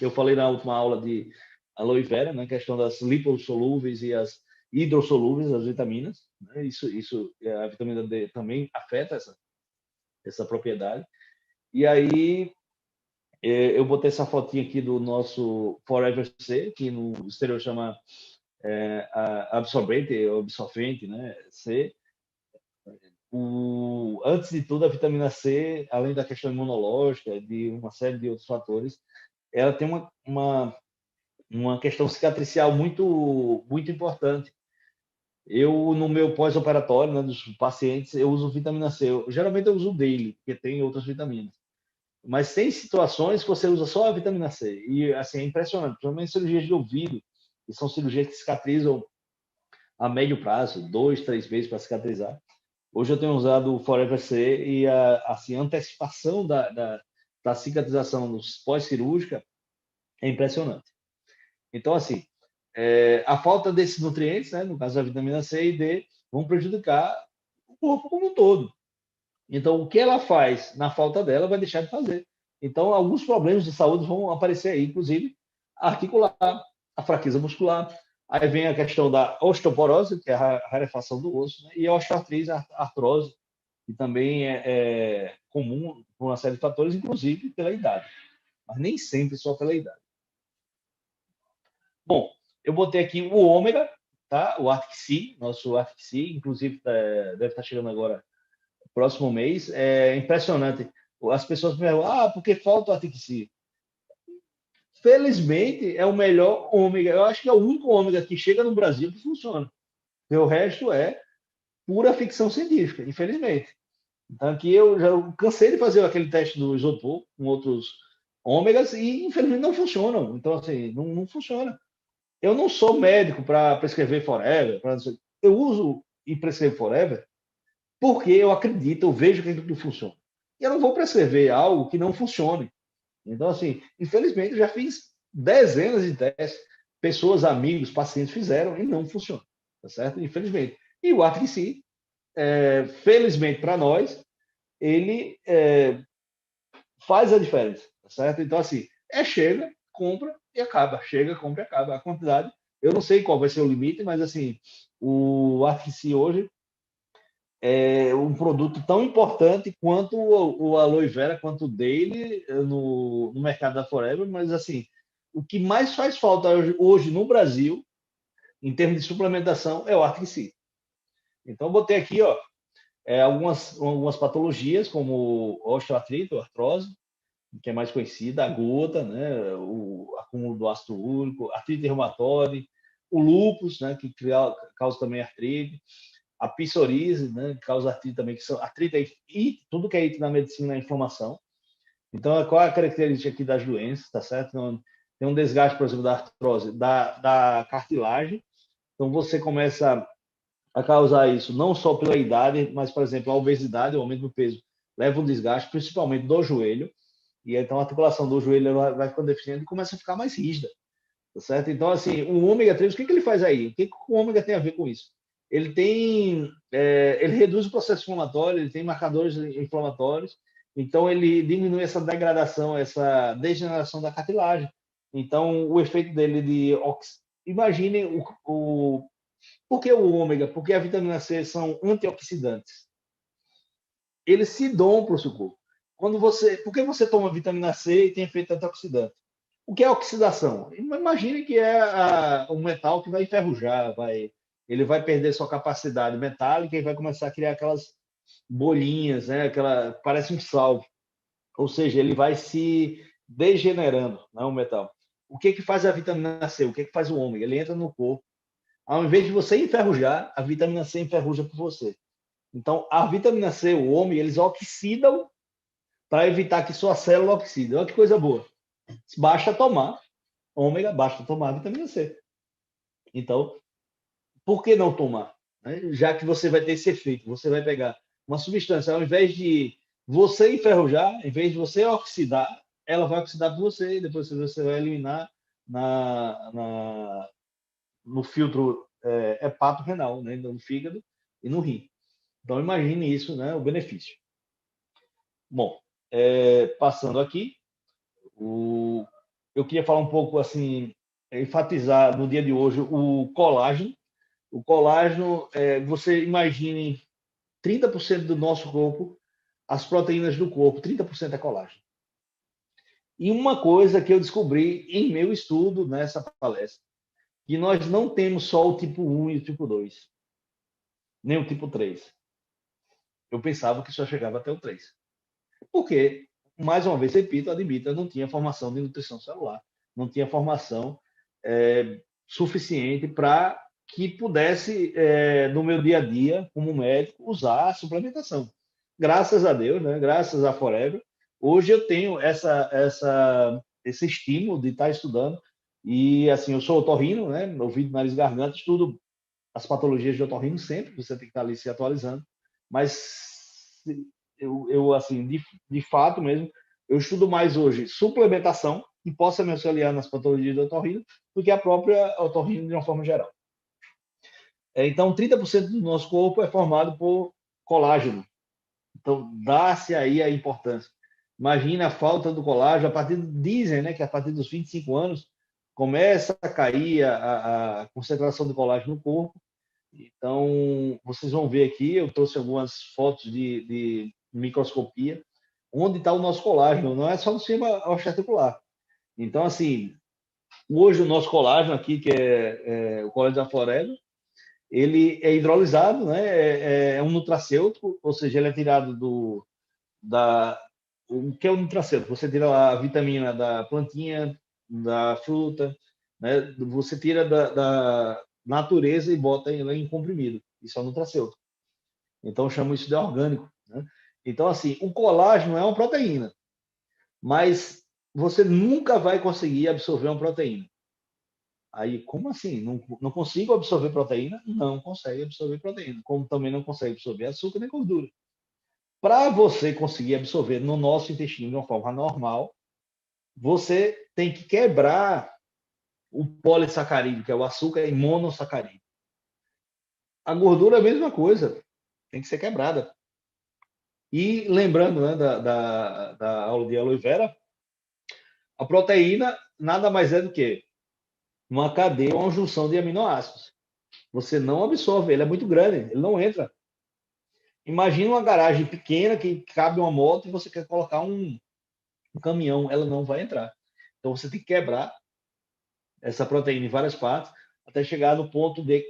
Eu falei na última aula de aloe vera, na questão das lipossolúveis e as hidrossolúveis, as vitaminas. Né? A vitamina D também afeta essa propriedade. E aí, eu botei essa fotinha aqui do nosso Forever C, que no exterior chama absorvente, né? C. Antes de tudo, a vitamina C, além da questão imunológica, de uma série de outros fatores, ela tem uma questão cicatricial muito importante. Eu, no meu pós-operatório, né, dos pacientes, eu uso vitamina C. Geralmente eu uso o daily, porque tem outras vitaminas. Mas tem situações que você usa só a vitamina C. E, assim, é impressionante. Principalmente cirurgias de ouvido, que são cirurgias que cicatrizam a médio prazo, 2, 3 meses para cicatrizar. Hoje eu tenho usado o Forever C e assim, a antecipação da cicatrização pós-cirúrgica é impressionante. Então, assim, a falta desses nutrientes, né, no caso da vitamina C e D, vão prejudicar o corpo como um todo. Então, o que ela faz na falta dela vai deixar de fazer. Então, alguns problemas de saúde vão aparecer aí, inclusive a articular, a fraqueza muscular. Aí vem a questão da osteoporose, que é a rarefação do osso, né? E a osteoartrite, a artrose, que também é comum por uma série de fatores, inclusive pela idade. Mas nem sempre só pela idade. Bom, eu botei aqui o ômega, tá? O Arctic Sea, nosso Arctic Sea, inclusive deve estar chegando agora próximo mês. É impressionante. As pessoas me perguntam, por que falta o Arctic Sea? Felizmente, é o melhor ômega. Eu acho que é o único ômega que chega no Brasil que funciona. E o resto é pura ficção científica, infelizmente. Então, aqui eu já cansei de fazer aquele teste do isopor com outros ômegas e, infelizmente, não funcionam. Então, assim, não funciona. Eu não sou médico para prescrever Forever. Eu uso e prescrevo Forever porque eu acredito, eu vejo que aquilo funciona. E eu não vou prescrever algo que não funcione. Então, assim, infelizmente, eu já fiz dezenas de testes, pessoas, amigos, pacientes fizeram e não funciona, tá certo? Infelizmente. E o Arctic Sea, felizmente para nós, ele faz a diferença, tá certo? Então, assim, chega, compra e acaba. Chega, compra e acaba. A quantidade, eu não sei qual vai ser o limite, mas, assim, o Arctic Sea hoje é um produto tão importante quanto o Aloe Vera, quanto o Daily no mercado da Forever, mas assim, o que mais faz falta hoje no Brasil, em termos de suplementação, é o Arctic Sea. Então, eu botei aqui algumas patologias, como osteoartrite, artrose, que é mais conhecida, a gota, né, o acúmulo do ácido úrico, artrite reumatoide, o lúpus, né, que causa também artrite, a psoríase, né, que causa artrite também, que são artrite e tudo que é item na medicina é inflamação. Então, qual é a característica aqui das doenças, tá certo? Então, tem um desgaste, por exemplo, da artrose, da cartilagem. Então, você começa a causar isso não só pela idade, mas, por exemplo, a obesidade, o aumento do peso, leva um desgaste, principalmente do joelho. E então a articulação do joelho vai ficando deficiente e começa a ficar mais rígida, tá certo? Então, assim, o ômega 3, o que ele faz aí? O que o ômega tem a ver com isso? Ele reduz o processo inflamatório, ele tem marcadores inflamatórios, então ele diminui essa degradação, essa degeneração da cartilagem. Então, o efeito dele imagine por que o ômega? Porque a vitamina C são antioxidantes. Eles se doam para o seu corpo. Por que você toma vitamina C e tem efeito antioxidante? O que é oxidação? Imagine que é um metal que vai enferrujar, ele vai perder sua capacidade metálica e vai começar a criar aquelas bolinhas, né? Parece um sal. Ou seja, ele vai se degenerando, né, o metal. O que faz a vitamina C? O que faz o ômega? Ele entra no corpo. Ao invés de você enferrujar, a vitamina C enferruja por você. Então, a vitamina C, o ômega, eles oxidam para evitar que sua célula oxide. Olha que coisa boa. Basta tomar ômega, basta tomar vitamina C. Então, por que não tomar? Já que você vai ter esse efeito, você vai pegar uma substância, ao invés de você enferrujar, em vez de você oxidar, ela vai oxidar por você, e depois você vai eliminar no filtro hepato-renal, né? No fígado e no rim. Então, imagine isso, né? O benefício. Bom, passando aqui, eu queria falar um pouco, assim, enfatizar no dia de hoje o colágeno. O colágeno, você imagine 30% do nosso corpo, as proteínas do corpo, 30% é colágeno. E uma coisa que eu descobri em meu estudo nessa palestra, que nós não temos só o tipo 1 e o tipo 2, nem o tipo 3. Eu pensava que só chegava até o 3. Porque, mais uma vez, repito, admito, eu não tinha formação de nutrição celular, não tinha formação suficiente para que pudesse, no meu dia a dia, como médico, usar a suplementação. Graças a Deus, né? Graças a Forever, hoje eu tenho esse estímulo de estar estudando. E, assim, eu sou otorrino, né? Ouvido, nariz, garganta, estudo as patologias de otorrino sempre, você tem que estar ali se atualizando, mas eu assim, de fato mesmo, eu estudo mais hoje suplementação, que possa me auxiliar nas patologias do otorrino, do que a própria otorrino de uma forma geral. Então, 30% do nosso corpo é formado por colágeno. Então, dá-se aí a importância. Imagina a falta do colágeno, dizem, né, que a partir dos 25 anos começa a cair a concentração de colágeno no corpo. Então, vocês vão ver aqui, eu trouxe algumas fotos de microscopia, onde está o nosso colágeno, não é só no sistema osteoarticular. Então, assim, hoje o nosso colágeno aqui, que é o colágeno da floresta, ele é hidrolisado, né? É um nutracêutico, ou seja, ele é tirado o que é o nutracêutico? Você tira a vitamina da plantinha, da fruta, né? Você tira da natureza e bota ele em comprimido. Isso é um nutracêutico. Então, eu chamo isso de orgânico, né? Então, assim, o colágeno é uma proteína, mas você nunca vai conseguir absorver uma proteína. Aí, como assim? Não consigo absorver proteína? Não consegue absorver proteína. Como também não consegue absorver açúcar nem gordura. Para você conseguir absorver no nosso intestino de uma forma normal, você tem que quebrar o polissacarídeo, que é o açúcar, em monossacarídeo. A gordura é a mesma coisa, tem que ser quebrada. E lembrando, né, da aula de aloe vera, a proteína nada mais é do que uma cadeia, uma junção de aminoácidos. Você não absorve, ele é muito grande, ele não entra. Imagina uma garagem pequena que cabe uma moto e você quer colocar um caminhão, ela não vai entrar. Então você tem que quebrar essa proteína em várias partes até chegar no ponto de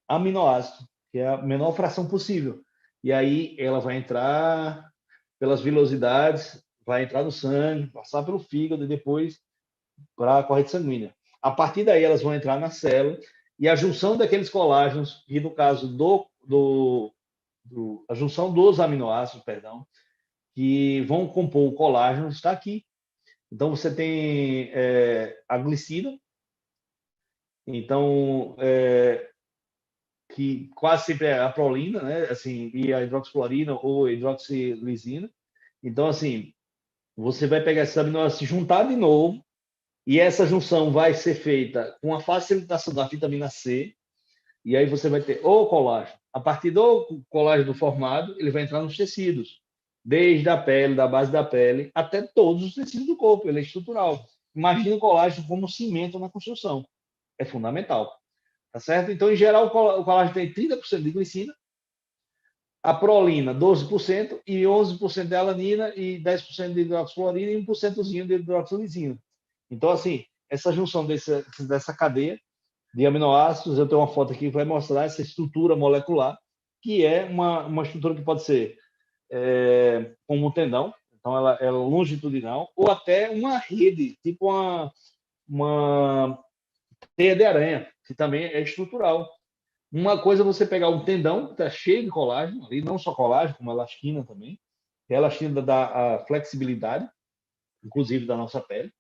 aminoácido, que é a menor fração possível. E aí ela vai entrar pelas vilosidades, vai entrar no sangue, passar pelo fígado e depois para a corrente sanguínea. A partir daí elas vão entrar na célula e a junção daqueles colágenos, e no caso a junção dos aminoácidos, perdão, que vão compor o colágeno, está aqui. Então, você tem a glicina, então, que quase sempre é a prolina, né? Assim, e a hidroxiclorina ou hidroxilisina. Então, assim, você vai pegar esses aminoácidos, juntar de novo, e essa junção vai ser feita com a facilitação da vitamina C, e aí você vai ter o colágeno. A partir do colágeno formado, ele vai entrar nos tecidos, desde a pele, da base da pele, até todos os tecidos do corpo, ele é estrutural. Imagina o colágeno como cimento na construção. É fundamental. Tá certo? Então, em geral, o colágeno tem 30% de glicina, a prolina 12% e 11% de alanina e 10% de hidroxiclorina e 1% de hidroxilisina. Então, assim, essa junção dessa cadeia de aminoácidos, eu tenho uma foto aqui que vai mostrar essa estrutura molecular, que é uma estrutura que pode ser como um tendão, então ela é longitudinal, ou até uma rede, tipo uma teia de aranha, que também é estrutural. Uma coisa é você pegar um tendão que está cheio de colágeno, e não só colágeno, como elastina também, que a elastina dá a flexibilidade, inclusive da nossa pele,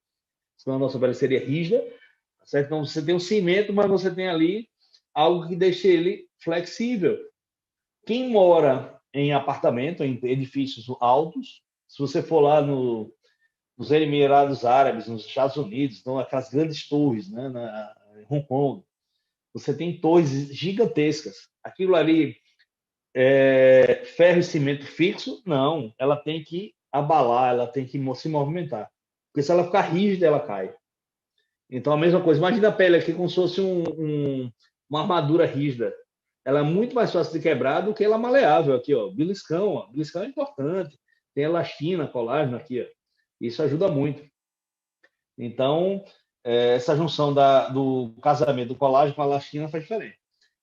senão a nossa pele seria rígida, certo? Então você tem um cimento, mas você tem ali algo que deixa ele flexível. Quem mora em apartamento, em edifícios altos, se você for lá nos Emirados Árabes, nos Estados Unidos, então aquelas grandes torres, né, em Hong Kong, você tem torres gigantescas. Aquilo ali é ferro e cimento fixo? Não, ela tem que abalar, ela tem que se movimentar. Porque se ela ficar rígida, ela cai. Então, a mesma coisa. Imagina a pele aqui como se fosse uma armadura rígida. Ela é muito mais fácil de quebrar do que ela maleável aqui, ó. Beliscão, ó. Beliscão é importante. Tem elastina, colágeno aqui, ó. Isso ajuda muito. Então, essa junção do casamento do colágeno com a elastina faz diferença.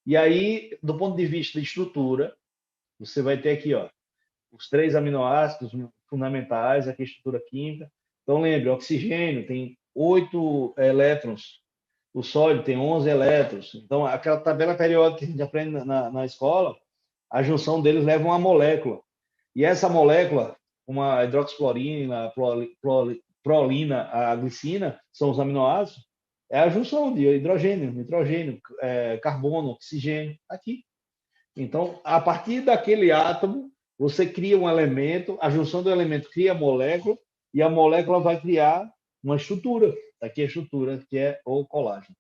E aí, do ponto de vista de estrutura, você vai ter aqui, ó, os 3 aminoácidos fundamentais, aqui a estrutura química. Então, lembre, o oxigênio tem 8 elétrons, o sódio tem 11 elétrons. Então, aquela tabela periódica que a gente aprende na escola, a junção deles leva uma molécula. E essa molécula, uma hidroxiclorina, a prolina, a glicina, são os aminoácidos, É a junção de hidrogênio, nitrogênio, carbono, oxigênio, aqui. Então, a partir daquele átomo, você cria um elemento, a junção do elemento cria a molécula, e a molécula vai criar uma estrutura. Aqui é a estrutura, que é o colágeno.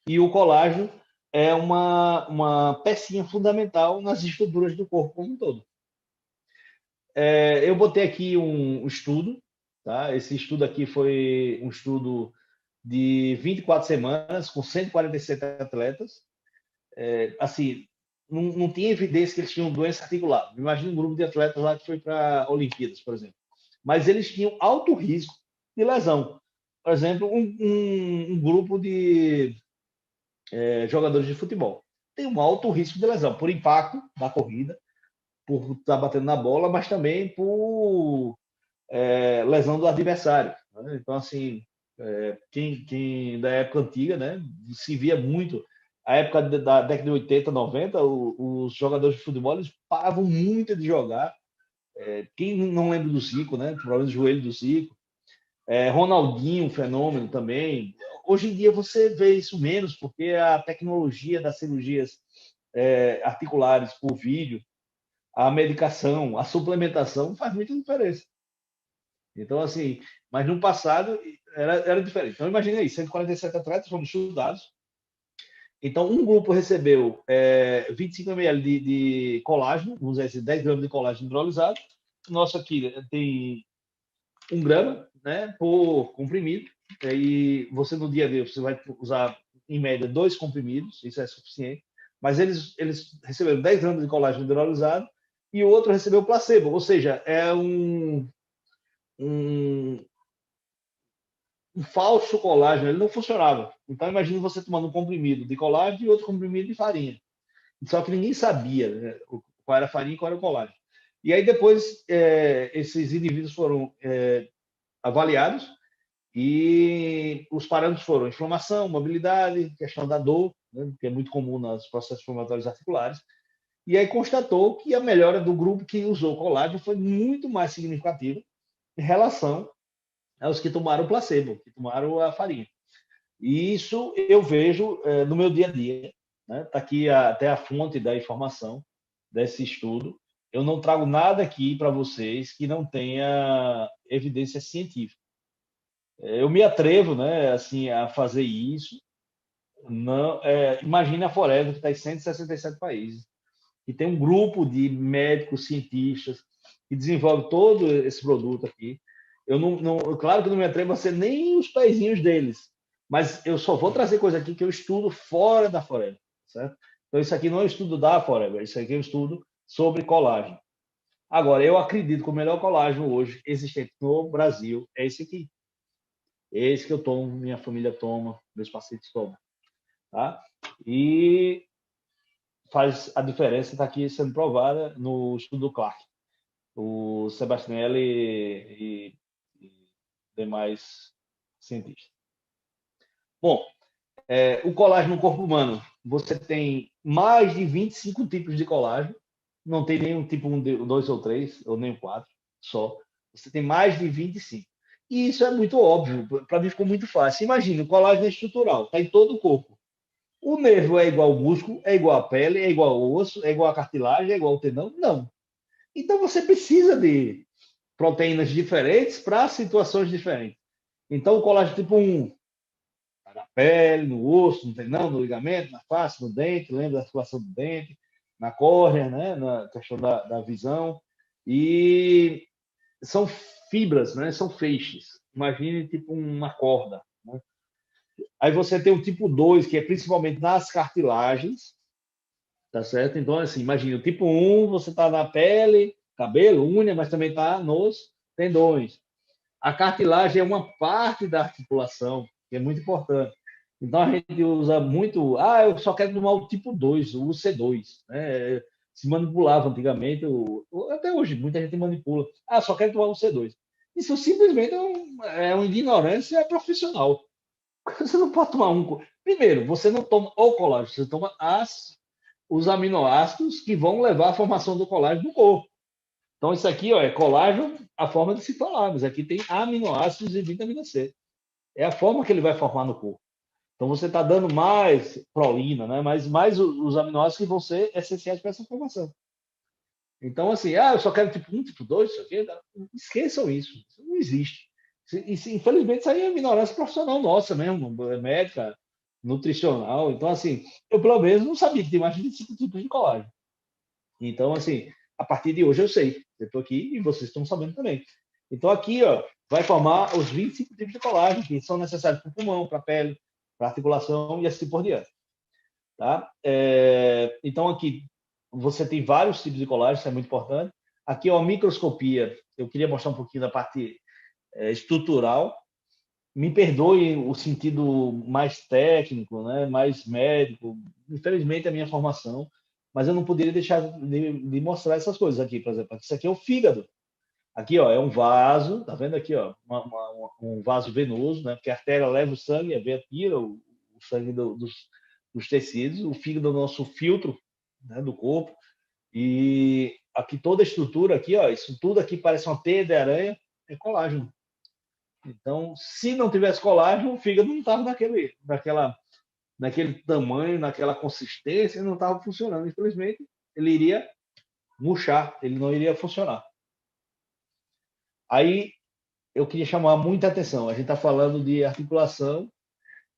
E o colágeno é uma pecinha fundamental nas estruturas do corpo como um todo. Eu botei aqui um estudo, tá? Esse estudo aqui foi um estudo de 24 semanas, com 147 atletas. Assim, não tinha evidência que eles tinham doença articular. Imagina um grupo de atletas lá que foi para Olimpíadas, por exemplo. Mas eles tinham alto risco de lesão. Por exemplo, um grupo de jogadores de futebol tem um alto risco de lesão por impacto da corrida, por estar batendo na bola, mas também por lesão do adversário. Né? Então, assim, quem da época antiga, né, se via muito. A época da década de 80, 90, os jogadores de futebol eles paravam muito de jogar. Quem não lembra do Zico, né? Problema de joelho do Zico. Ronaldinho, um fenômeno também. Hoje em dia você vê isso menos, porque a tecnologia das cirurgias articulares por vídeo, a medicação, a suplementação faz muita diferença. Então, assim, mas no passado era diferente. Então, imagina aí, 147 atletas foram estudados. Então, um grupo recebeu 25 ml de colágeno, vamos dizer assim, 10 gramas de colágeno hidrolisado. Nosso aqui tem 1 grama, né, por comprimido. E você, no dia a dia, você vai usar, em média, 2 comprimidos, isso é suficiente. Mas eles receberam 10 gramas de colágeno hidrolisado e o outro recebeu placebo, ou seja, é um falso colágeno, ele não funcionava. Então, imagine você tomando um comprimido de colágeno e outro comprimido de farinha. Só que ninguém sabia, né, qual era a farinha e qual era o colágeno. E aí, depois, esses indivíduos foram avaliados e os parâmetros foram inflamação, mobilidade, questão da dor, né, que é muito comum nos processos inflamatórios articulares. E aí constatou que a melhora do grupo que usou colágeno foi muito mais significativa em relação aos que tomaram o placebo, que tomaram a farinha. E isso eu vejo no meu dia a dia. Né? Tá aqui até a fonte da informação desse estudo. Eu não trago nada aqui para vocês que não tenha evidência científica. Eu me atrevo, né, assim, a fazer isso. Não, imagine a Forever, que está em 167 países, que tem um grupo de médicos, cientistas, que desenvolve todo esse produto aqui. Claro que eu não me atrevo a ser nem os pezinhos deles, mas eu só vou trazer coisa aqui que eu estudo fora da Forever, certo? Então, isso aqui não é um estudo da Forever, isso aqui é um estudo sobre colágeno. Agora, eu acredito que o melhor colágeno hoje existente no Brasil é esse aqui. Esse que eu tomo, minha família toma, meus pacientes tomam. Tá? E faz a diferença, está aqui sendo provada no estudo do Clark, o Sebastianelli e demais cientistas. Bom, o colágeno no corpo humano, você tem mais de 25 tipos de colágeno, não tem nenhum tipo 1, 2 ou 3, ou nem 4, só. Você tem mais de 25. E isso é muito óbvio, para mim ficou muito fácil. Imagina, o colágeno é estrutural, está em todo o corpo. O nervo é igual ao músculo, é igual à pele, é igual ao osso, é igual à cartilagem, é igual ao tendão? Não. Então você precisa de proteínas diferentes para situações diferentes. Então o colágeno tipo 1 está na pele, no osso, no tendão, no ligamento, na face, no dente, lembra da articulação do dente, na córnea, né, na questão da visão. E são fibras, né, são feixes. Imagine tipo uma corda. Né? Aí você tem o tipo 2, que é principalmente nas cartilagens, tá certo? Então, assim, imagina, o tipo 1, você está na pele, cabelo, unha, mas também está nos tendões. A cartilagem é uma parte da articulação, que é muito importante. Então, a gente usa muito, eu só quero tomar o tipo 2, o C2, né? Se manipulava antigamente, até hoje, muita gente manipula. Só quero tomar o C2. Isso simplesmente é uma ignorância profissional. Você não pode tomar um. Primeiro, você não toma o colágeno, você toma os aminoácidos que vão levar à formação do colágeno no corpo. Então, isso aqui é colágeno, a forma de se falar, mas aqui tem aminoácidos e vitamina C. é a forma que ele vai formar no corpo. Então, você está dando mais prolina, né? Mais os aminoácidos que vão ser essenciais para essa formação. Então, assim, eu só quero tipo 1, tipo 2, isso aqui. Esqueçam isso. Isso não existe. Infelizmente, isso aí é ignorância profissional nossa mesmo, médica, nutricional. Então, assim, eu pelo menos não sabia que tem mais de 25 tipos de colágeno. Então, assim, a partir de hoje eu sei. Eu estou aqui e vocês estão sabendo também. Então, aqui, ó, vai formar os 25 tipos de colágeno que são necessários para o pulmão, para a pele, para a articulação e assim por diante. Tá? Então, aqui você tem vários tipos de colágeno, isso é muito importante. Aqui é uma microscopia. Eu queria mostrar um pouquinho da parte estrutural. Me perdoe o sentido mais técnico, né? Mais médico. Infelizmente, é a minha formação, mas eu não poderia deixar de mostrar essas coisas aqui, por exemplo. Isso aqui é o fígado. Aqui, ó, é um vaso, tá vendo aqui, ó, um vaso venoso, né? Porque a artéria leva o sangue, a veia tira o sangue dos tecidos, o fígado é o nosso filtro, né, do corpo. E aqui toda a estrutura aqui, ó, isso tudo aqui parece uma teia de aranha, é colágeno. Então, se não tivesse colágeno, o fígado não estava naquele tamanho, naquela consistência, não estava funcionando. Infelizmente, ele iria murchar, ele não iria funcionar. Aí eu queria chamar muita atenção. A gente está falando de articulação,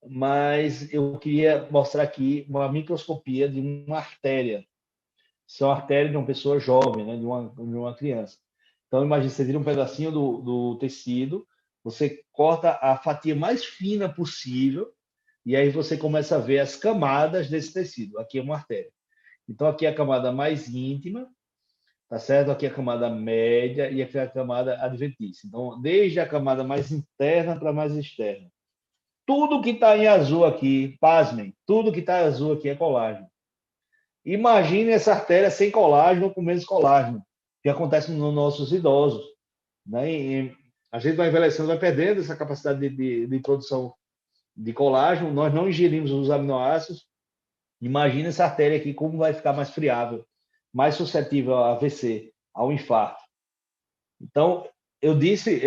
mas eu queria mostrar aqui uma microscopia de uma artéria. Isso é uma artéria de uma pessoa jovem, né? de uma criança. Então, imagine, você tira um pedacinho do tecido, você corta a fatia mais fina possível, e aí você começa a ver as camadas desse tecido. Aqui é uma artéria. Então, aqui é a camada mais íntima, tá certo? Aqui é a camada média e aqui é a camada adventícia. Então, desde a camada mais interna para a mais externa. Tudo que está em azul aqui, pasmem, tudo que está em azul aqui é colágeno. Imagine essa artéria sem colágeno ou com menos colágeno, que acontece nos nossos idosos. Né? E a gente vai envelhecendo, vai perdendo essa capacidade de produção de colágeno, nós não ingerimos os aminoácidos. Imagina essa artéria aqui, como vai ficar mais friável, mais suscetível a AVC, ao infarto. Então, eu disse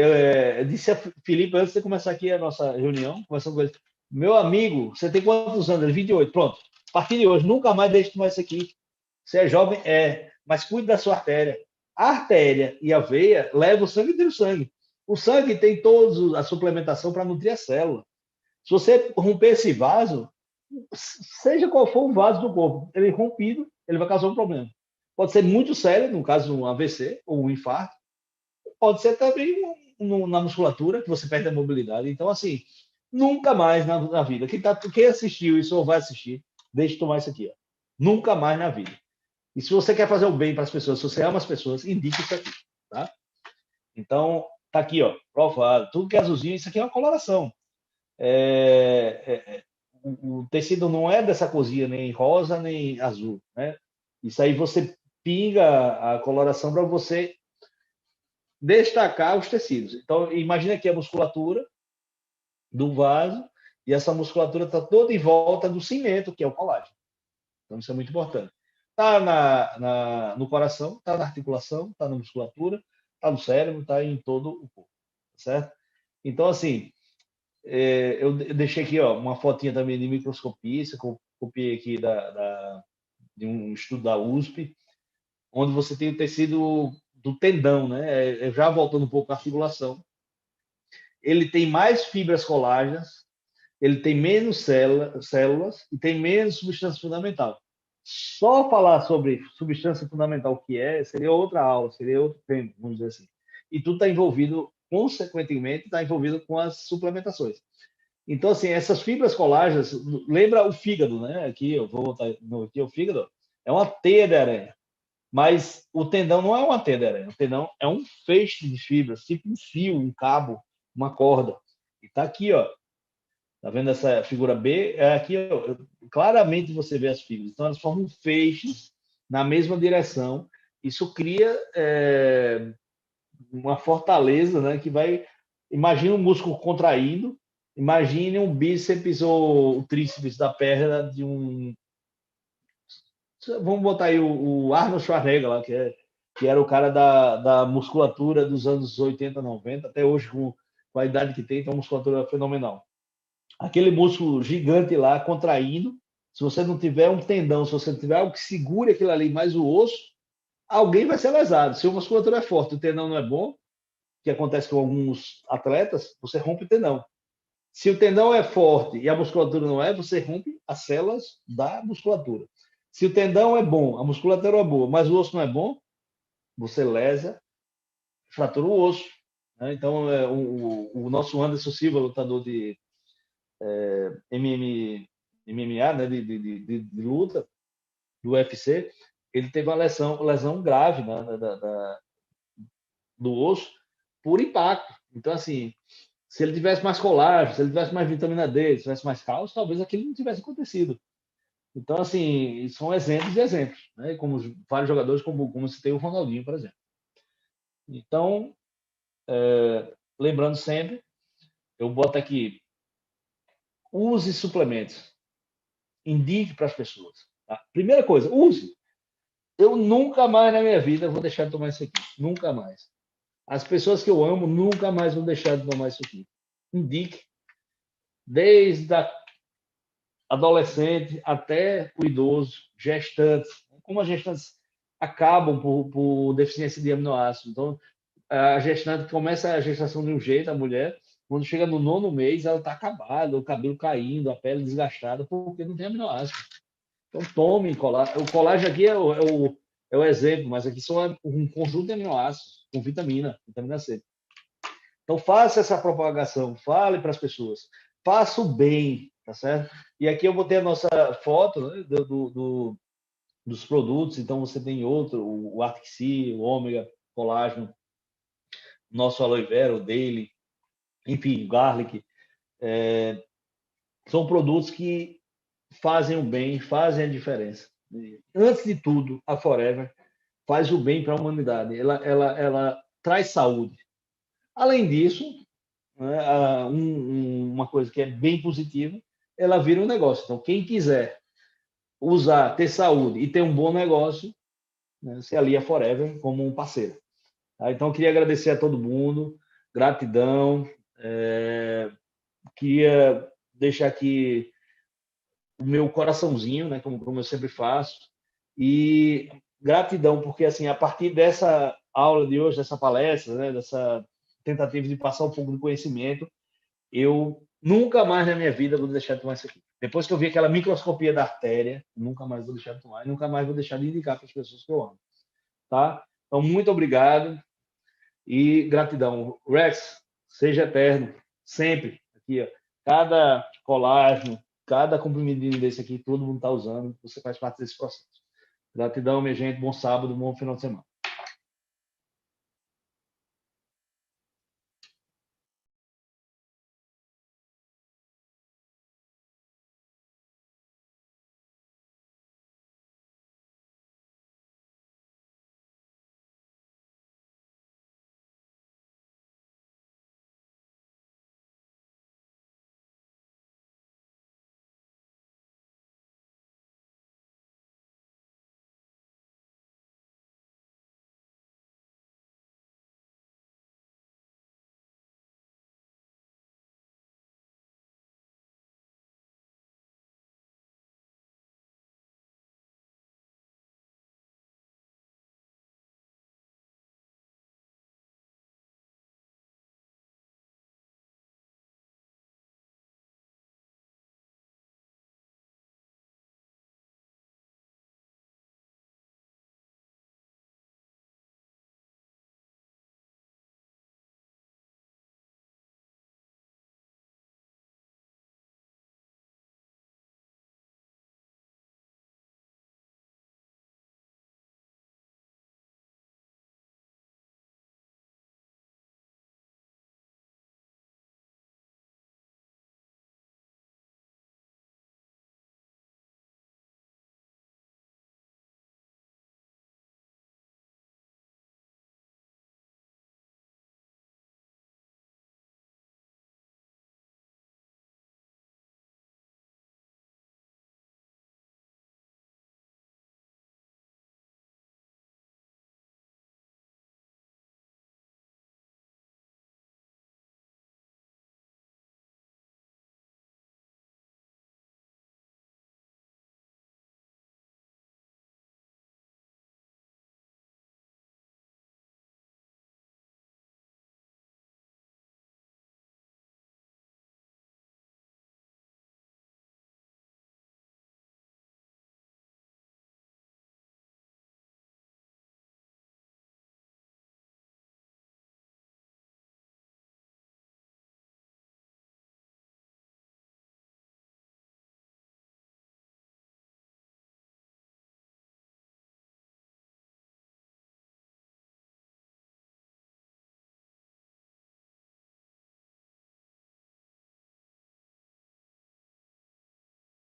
a Felipe, antes de começar aqui a nossa reunião, conversando com ele, meu amigo, você tem quantos anos? Ele, 28. Pronto. A partir de hoje, nunca mais deixe de tomar isso aqui. Você é jovem? Mas cuide da sua artéria. A artéria e a veia levam o sangue do sangue. O sangue tem toda a suplementação para nutrir a célula. Se você romper esse vaso, seja qual for o vaso do corpo, ele rompido, ele vai causar um problema. Pode ser muito sério, no caso um AVC ou um infarto, pode ser também na musculatura, que você perde a mobilidade. Então, assim, nunca mais na vida. Quem assistiu isso ou vai assistir, deixe de tomar isso aqui. Ó. Nunca mais na vida. E se você quer fazer o bem para as pessoas, se você ama as pessoas, indique isso aqui. Tá? Então, tá aqui, ó, provado. Tudo que é azulzinho, isso aqui é uma coloração. O tecido não é dessa cozinha, nem rosa, nem azul. Né? Isso aí você pinga a coloração para você destacar os tecidos. Então, imagina que a musculatura do vaso e essa musculatura está toda em volta do cimento, que é o colágeno. Então, isso é muito importante. Está no coração, está na articulação, está na musculatura, está no cérebro, está em todo o corpo, certo? Então, assim, eu deixei aqui uma fotinha também de microscopia, isso eu copiei aqui de um estudo da USP, onde você tem o tecido do tendão, né? Já voltando um pouco à articulação. Ele tem mais fibras colágenas, ele tem menos células e tem menos substância fundamental. Só falar sobre substância fundamental, o que seria outra aula, seria outro tempo, vamos dizer assim. E tudo está envolvido, consequentemente, está envolvido com as suplementações. Então, assim, essas fibras colágenas, lembra o fígado, né? Aqui, eu vou voltar aqui, o fígado é uma teia de aranha. Mas o tendão não é uma teia de aranha, o tendão é um feixe de fibras, tipo um fio, um cabo, uma corda. E tá aqui, ó. Tá vendo essa figura B? Aqui, ó, claramente você vê as fibras. Então, elas formam feixes na mesma direção. Isso cria uma fortaleza, né? Que vai. Imagina um músculo contraído, imagine um bíceps ou o tríceps da perna de um. Vamos botar aí o Arnold Schwarzenegger lá, que era o cara da musculatura dos anos 80, 90, até hoje com a idade que tem uma musculatura fenomenal. Aquele músculo gigante lá contraindo, se você não tiver um tendão, se você não tiver algo que segure aquilo ali, mais o osso, alguém vai ser lesado. Se a musculatura é forte, o tendão não é bom, que acontece com alguns atletas, você rompe o tendão. Se o tendão é forte e a musculatura não é, você rompe as células da musculatura. Se o tendão é bom, a musculatura é boa, mas o osso não é bom, você lesa, fratura o osso. Né? Então, o nosso Anderson Silva, lutador de MMA, né, de luta, do UFC, ele teve uma lesão grave, né, do osso por impacto. Então, assim, se ele tivesse mais colágeno, se ele tivesse mais vitamina D, se tivesse mais cálcio, talvez aquilo não tivesse acontecido. Então, assim, são exemplos e exemplos, né? Como vários jogadores, como se tem o Ronaldinho, por exemplo. Então, lembrando sempre, eu boto aqui, use suplementos, indique para as pessoas. Tá? Primeira coisa, use. Eu nunca mais na minha vida vou deixar de tomar isso aqui. Nunca mais. As pessoas que eu amo nunca mais vão deixar de tomar isso aqui. Indique. Desde a adolescente até o idoso, gestantes. Como as gestantes acabam por deficiência de aminoácidos. Então, a gestante começa a gestação de um jeito, a mulher, quando chega no 9º mês, ela está acabada, o cabelo caindo, a pele desgastada, porque não tem aminoácido. Então, tome colágeno. O colágeno aqui é o exemplo, mas aqui são um conjunto de aminoácidos com vitamina C. Então, faça essa propagação, fale para as pessoas, faça o bem, tá certo? E aqui eu botei a nossa foto, né, dos produtos, então você tem outro, o Arctic, o Ômega, colágeno, nosso aloe vera, o Daily, enfim, o Garlic. São produtos que fazem o bem, fazem a diferença. Antes de tudo, a Forever faz o bem para a humanidade. Ela traz saúde. Além disso, né, uma coisa que é bem positiva, ela vira um negócio. Então, quem quiser usar, ter saúde e ter um bom negócio, né, se alia a Forever como um parceiro. Tá? Então, eu queria agradecer a todo mundo, gratidão. Queria deixar aqui o meu coraçãozinho, né, como eu sempre faço, e gratidão, porque assim, a partir dessa aula de hoje, dessa palestra, né, dessa tentativa de passar um pouco de conhecimento, eu nunca mais na minha vida vou deixar de tomar isso aqui. Depois que eu vi aquela microscopia da artéria, nunca mais vou deixar de tomar, e nunca mais vou deixar de indicar para as pessoas que eu amo. Tá? Então, muito obrigado e gratidão. Rex, seja eterno, sempre. Aqui, ó, cada colágeno, cada comprimidinho desse aqui, todo mundo está usando, você faz parte desse processo. Gratidão, minha gente, bom sábado, bom final de semana.